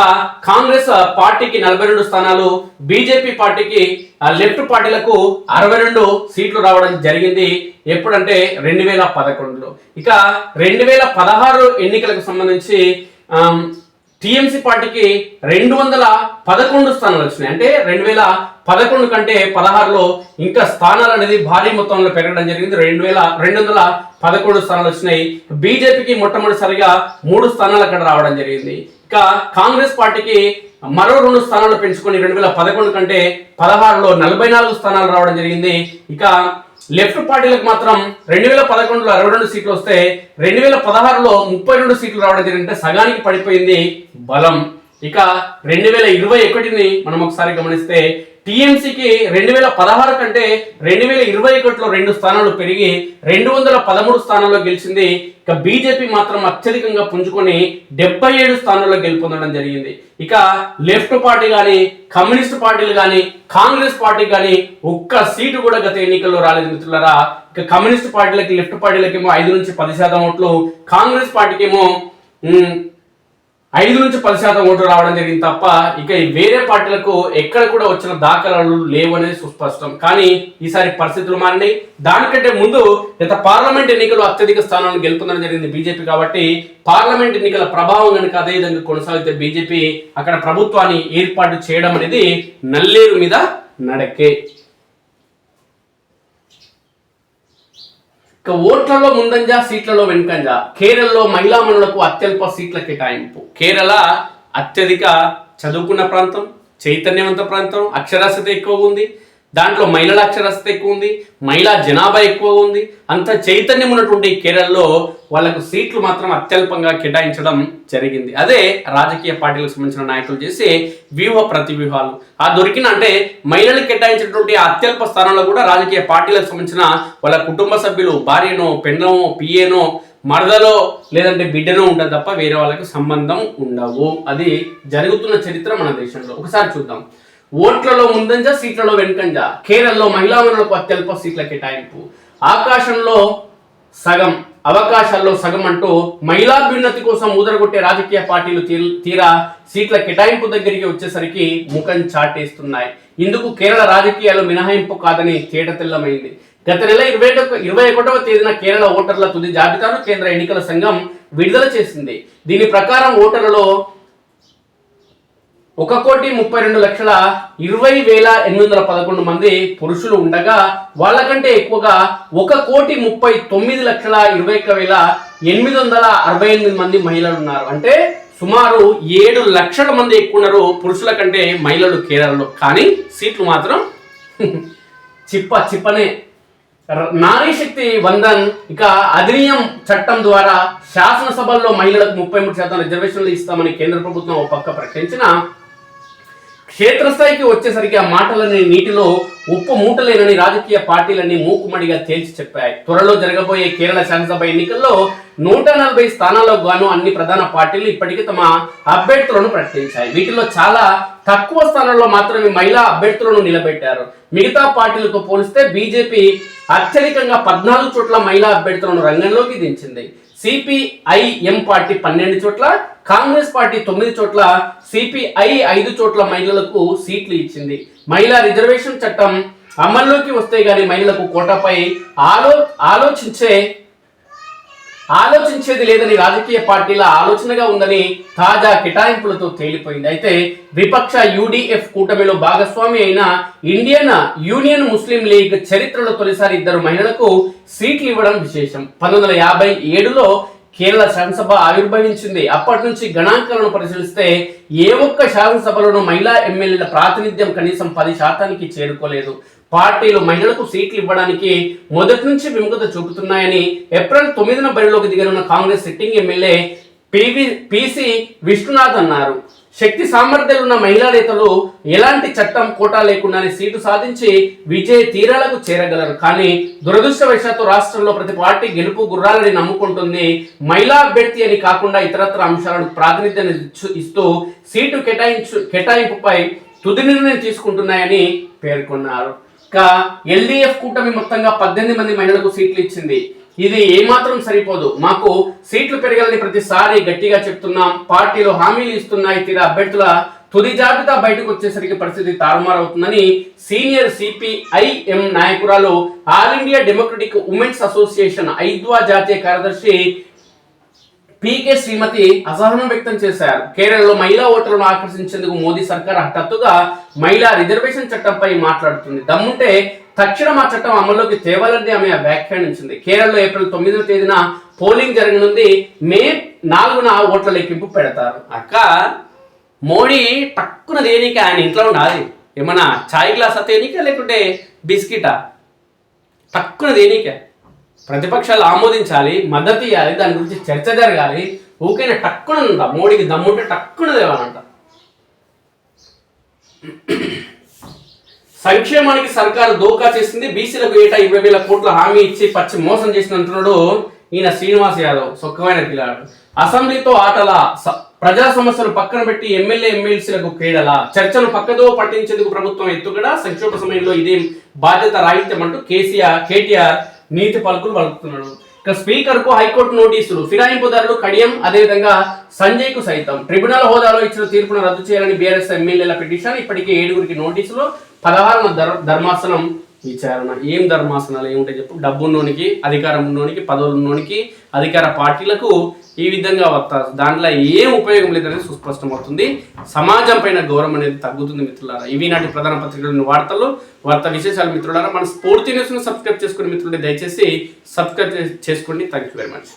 కాంగ్రెస్ పార్టీకి 42 స్థానాలు, బీజేపీ పార్టీకి లెఫ్ట్ పార్టీలకు 62 సీట్లు రావడం జరిగింది. ఎప్పుడంటే 2011లో. ఇక 2016 ఎన్నికలకు సంబంధించి టీఎంసీ పార్టీకి 211 స్థానాలు వచ్చినాయి. అంటే 2011 కంటే 16లో ఇంకా స్థానాలు అనేది భారీ మొత్తంలో పెరగడం జరిగింది. 211 స్థానాలు వచ్చినాయి. బీజేపీకి మొట్టమొదటిసారిగా 3 స్థానాలు అక్కడ రావడం జరిగింది. ఇక కాంగ్రెస్ పార్టీకి మరో 2 స్థానాలు పెంచుకొని 2011 కంటే 16లో 44 స్థానాలు రావడం జరిగింది. ఇక లెఫ్ట్ పార్టీలకు మాత్రం 2011లో 62 సీట్లు వస్తే 2016లో 32 సీట్లు రావడం జరిగిందంటే సగానికి పడిపోయింది బలం. ఇక 2021ని మనం ఒకసారి గమనిస్తే, టీఎంసీకి 2016 కంటే 2021లో 2 స్థానాలు పెరిగి 213 స్థానాల్లో గెలిచింది. ఇక బీజేపీ మాత్రం అత్యధికంగా పుంజుకొని 77 స్థానాల్లో గెలుపొందడం జరిగింది. ఇక లెఫ్ట్ పార్టీ కానీ, కమ్యూనిస్ట్ పార్టీలు కానీ, కాంగ్రెస్ పార్టీ కానీ ఒక్క సీటు కూడా గత ఎన్నికల్లో రాలేదు మిత్రులారా. ఇక కమ్యూనిస్ట్ పార్టీలకి, లెఫ్ట్ పార్టీలకేమో 5 నుంచి 10% ఓట్లు, కాంగ్రెస్ పార్టీకేమో 5 నుంచి 10% ఓట్లు రావడం జరిగింది తప్ప ఇక వేరే పార్టీలకు ఎక్కడ కూడా వచ్చిన దాఖలాలు లేవు అనేది సుస్పష్టం. కానీ ఈసారి పరిస్థితులు మారినాయి. దానికంటే ముందు గత పార్లమెంట్ ఎన్నికలు అత్యధిక స్థానాలను గెలుపొందడం జరిగింది బీజేపీ. కాబట్టి పార్లమెంట్ ఎన్నికల ప్రభావం కనుక అదే విధంగా కొనసాగితే బీజేపీ అక్కడ ప్రభుత్వాన్ని ఏర్పాటు చేయడం అనేది నల్లేరు మీద నడకే. ఇక ఓట్లలో ముందంజ, సీట్లలో వెనుకంజ. కేరళలో మహిళా మనులకు అత్యల్ప సీట్ల కేటాయింపు. కేరళ అత్యధిక చదువుకున్న ప్రాంతం, చైతన్యవంత ప్రాంతం, అక్షరాస్యత ఎక్కువ ఉంది. దాంట్లో మహిళల అక్షరాస్యత ఎక్కువ ఉంది, మహిళా జనాభా ఎక్కువ ఉంది. అంత చైతన్యం ఉన్నటువంటి కేరళలో వాళ్ళకు సీట్లు మాత్రం అత్యల్పంగా కేటాయించడం జరిగింది. అదే రాజకీయ పార్టీలకు సంబంధించిన నాయకులు చేసే వ్యూహ ప్రతివ్యూహాలు. ఆ దొరికిన అంటే మహిళలకు కేటాయించినటువంటి అత్యల్ప స్థానంలో కూడా రాజకీయ పార్టీలకు సంబంధించిన వాళ్ళ కుటుంబ సభ్యులు, భార్యనో, పెన్నో, పిఏనో, మరదలో లేదంటే బిడ్డనో ఉంటుంది తప్ప వేరే వాళ్ళకి సంబంధం ఉండవు. అది జరుగుతున్న చరిత్ర మన దేశంలో. ఒకసారి చూద్దాం. ఓట్లలో ముందంజ, సీట్లలో వెనుకంజ. కేరళలో మహిళా మనులకు అత్యల్ప సీట్ల కేటాయింపు. ఆకాశంలో సగం, అవకాశాల్లో సగం అంటూ మహిళాభ్యున్నతి కోసం ఊదరగొట్టే రాజకీయ పార్టీలు తీరా సీట్ల కేటాయింపు దగ్గరికి వచ్చేసరికి ముఖం చాటేస్తున్నాయి. ఇందుకు కేరళ రాజకీయాలు మినహాయింపు కాదని తేటతెల్లమైంది. గత నెల 21వ తేదీన కేరళ ఓటర్ల తుది జాబితాను కేంద్ర ఎన్నికల సంఘం విడుదల చేసింది. దీని ప్రకారం ఓటర్లలో 1,32,20,811 మంది పురుషులు ఉండగా వాళ్ళకంటే ఎక్కువగా 1,30,20,868 మంది మహిళలు ఉన్నారు. అంటే సుమారు 7 లక్షల మంది ఎక్కువ ఉన్నారు పురుషుల కంటే మహిళలు కేరళలో. కానీ సీట్లు మాత్రం చిప్పనే. నారీ శక్తి వందన్, ఇక అధినియం చట్టం ద్వారా శాసనసభల్లో మహిళలకు 33% రిజర్వేషన్లు ఇస్తామని కేంద్ర ప్రభుత్వం ఒక పక్క ప్రకటించిన క్షేత్రస్థాయికి వచ్చేసరికి ఆ మాటలని నీటిలో ఉప్పు మూటలేనని రాజకీయ పార్టీలన్నీ మూకుమడిగా తేల్చి చెప్పాయి. త్వరలో జరగబోయే కేరళ శాసనసభ ఎన్నికల్లో 140 స్థానాలకు గాను అన్ని ప్రధాన పార్టీలు ఇప్పటికీ తమ అభ్యర్థులను ప్రకటించాయి. వీటిలో చాలా తక్కువ స్థానాల్లో మాత్రమే మహిళా అభ్యర్థులను నిలబెట్టారు. మిగతా పార్టీలతో పోలిస్తే బీజేపీ అత్యధికంగా 14 చోట్ల మహిళా అభ్యర్థులను రంగంలోకి దించింది. సిపిఐఎం పార్టీ 12 చోట్ల, కాంగ్రెస్ పార్టీ 9 చోట్ల, సిపిఐ 5 చోట్ల మహిళలకు సీట్లు ఇచ్చింది. మహిళా రిజర్వేషన్ చట్టం అమల్లోకి వస్తే గానీ మహిళలకు కోటాపై ఆలోచించేది లేదని రాజకీయ పార్టీల ఆలోచనగా ఉందని తాజా కేటాయింపులతో తేలిపోయింది. అయితే విపక్ష యుడిఎఫ్ కూటమిలో భాగస్వామి అయిన ఇండియన్ యూనియన్ ముస్లిం లీగ్ చరిత్రలో తొలిసారి 2 మహిళలకు సీట్లు ఇవ్వడం విశేషం. 1957లో కేరళ శాసనసభ ఆవిర్భవించింది. అప్పటి నుంచి గణాంకాలను పరిశీలిస్తే ఏ ఒక్క శాసనసభలోనూ మహిళా ఎమ్మెల్యేల ప్రాతినిధ్యం కనీసం 10% చేరుకోలేదు. పార్టీలు మహిళలకు సీట్లు ఇవ్వడానికి మొదటి నుంచి విముఖత చూపుతున్నాయని ఏప్రిల్ 9న బరిలోకి దిగనున్న Congress sitting MLA PC Vishnunath అన్నారు. శక్తి సామర్థ్యాలున్న మహిళా నేతలు ఎలాంటి చట్టం కోటా లేకుండానే సీటు సాధించి విజయ తీరాలకు చేరగలరు. కానీ దురదృష్టవశాత్తు రాష్ట్రంలో ప్రతి పార్టీ గెలుపు గుర్రాలని నమ్ముకుంటుంది. మహిళా అభ్యర్థి అని కాకుండా ఇతరత్ర అంశాలను ప్రాతినిధ్యాన్ని ఇస్తూ సీటు కేటాయింపుపై తుది నిర్ణయం తీసుకుంటున్నాయని పేర్కొన్నారు. ఇక ఎల్డీఎఫ్ కూటమి మొత్తంగా 18 మంది మహిళలకు సీట్లు ఇచ్చింది. ఇది ఏమాత్రం సరిపోదు, మాకు సీట్లు పెరగాలని ప్రతిసారి గట్టిగా చెప్తున్నాం. పార్టీలు హామీలు ఇస్తున్నాయి, తీరా అభ్యర్థుల తుది జాబితా బయటకు వచ్చేసరికి పరిస్థితి తారుమారవుతుందని సీనియర్ సిపిఐఎం నాయకురాలు all India democratic women's association ఐద్వా జాతీయ కార్యదర్శి పీకే శ్రీమతి అసహనం వ్యక్తం చేశారు. కేరళలో మహిళా ఓటర్లను ఆకర్షించేందుకు మోదీ సర్కార్ హఠాత్తుగా మహిళా రిజర్వేషన్ చట్టంపై మాట్లాడుతుంది. దమ్ముంటే తక్షణం ఆ చట్టం అమల్లోకి తేవాలని ఆమె వ్యాఖ్యానించింది. కేరళలో ఏప్రిల్ 9వ తేదీన పోలింగ్ జరగనుంది. మే 4న ఓట్ల లెక్కింపు పెడతారు. అక్క మోడీ టక్కున దేనికి ఆయన ఇంట్లో ఉండాలి, ఏమన్నా చాయ్ గ్లాస్ తేనిక లేకుంటే బిస్కెటా, టక్కున దేనికే ప్రతిపక్షాలు ఆమోదించాలి, మద్దతు ఇవ్వాలి, దాని గురించి చర్చ జరగాలి. ఊకైనా టక్కున మోడీకి దమ్ముంటే టక్కున దేవాలంట. సంక్షేమానికి సర్కారు దోకా చేసింది, బీసీలకు ఏటా 20,000 కోట్ల హామీ ఇచ్చి పచ్చి మోసం చేసిన అంటున్నాడు ఈయన శ్రీనివాస్ యాదవ్. సొక్కమైన పిల్లాడు. అసెంబ్లీతో ఆటల, ప్రజా సమస్యలు పక్కన పెట్టి ఎమ్మెల్సీలకు క్రీడల, చర్చను పక్కదో పట్టించేందుకు ప్రభుత్వం ఎత్తుగడ, సంక్షోభ సమయంలో ఇదేం బాధ్యత రాహిత్యం అంటూ కేటీఆర్ నీతి పలుకులు పలుకుతున్నాడు. ఇక స్పీకర్ కు హైకోర్టు నోటీసులు, ఫిరాయింపుదారులు కడియం, అదేవిధంగా సంజయ్ కు సైతం ట్రిబ్యునల్ హోదాలో ఇచ్చిన తీర్పును రద్దు చేయాలని బీఆర్ఎస్ ఎమ్మెల్యేల పిటిషన్. ఇప్పటికే 7గురికి నోటీసులు, 16న ధర్మాసనం విచారణ. ఏం ధర్మాసనాలు ఏముంటాయి చెప్పు? డబ్బున్నోనికి, అధికారం ఉన్నోనికి, పదవులు ఉన్నోనికి, అధికార పార్టీలకు ఈ విధంగా వస్తారు. దాంట్లో ఏం ఉపయోగం లేదనేది సుస్పష్టమవుతుంది. సమాజం పైన గౌరవం అనేది తగ్గుతుంది మిత్రులారా. ఇవి నాటి ప్రధాన పత్రికలోని వార్తా విశేషాలు మిత్రులారా. మన స్ఫూర్తి న్యూస్ను సబ్స్క్రైబ్ చేసుకుని మిత్రులు దయచేసి సబ్స్క్రైబ్ చేసుకోండి. Thank you very much.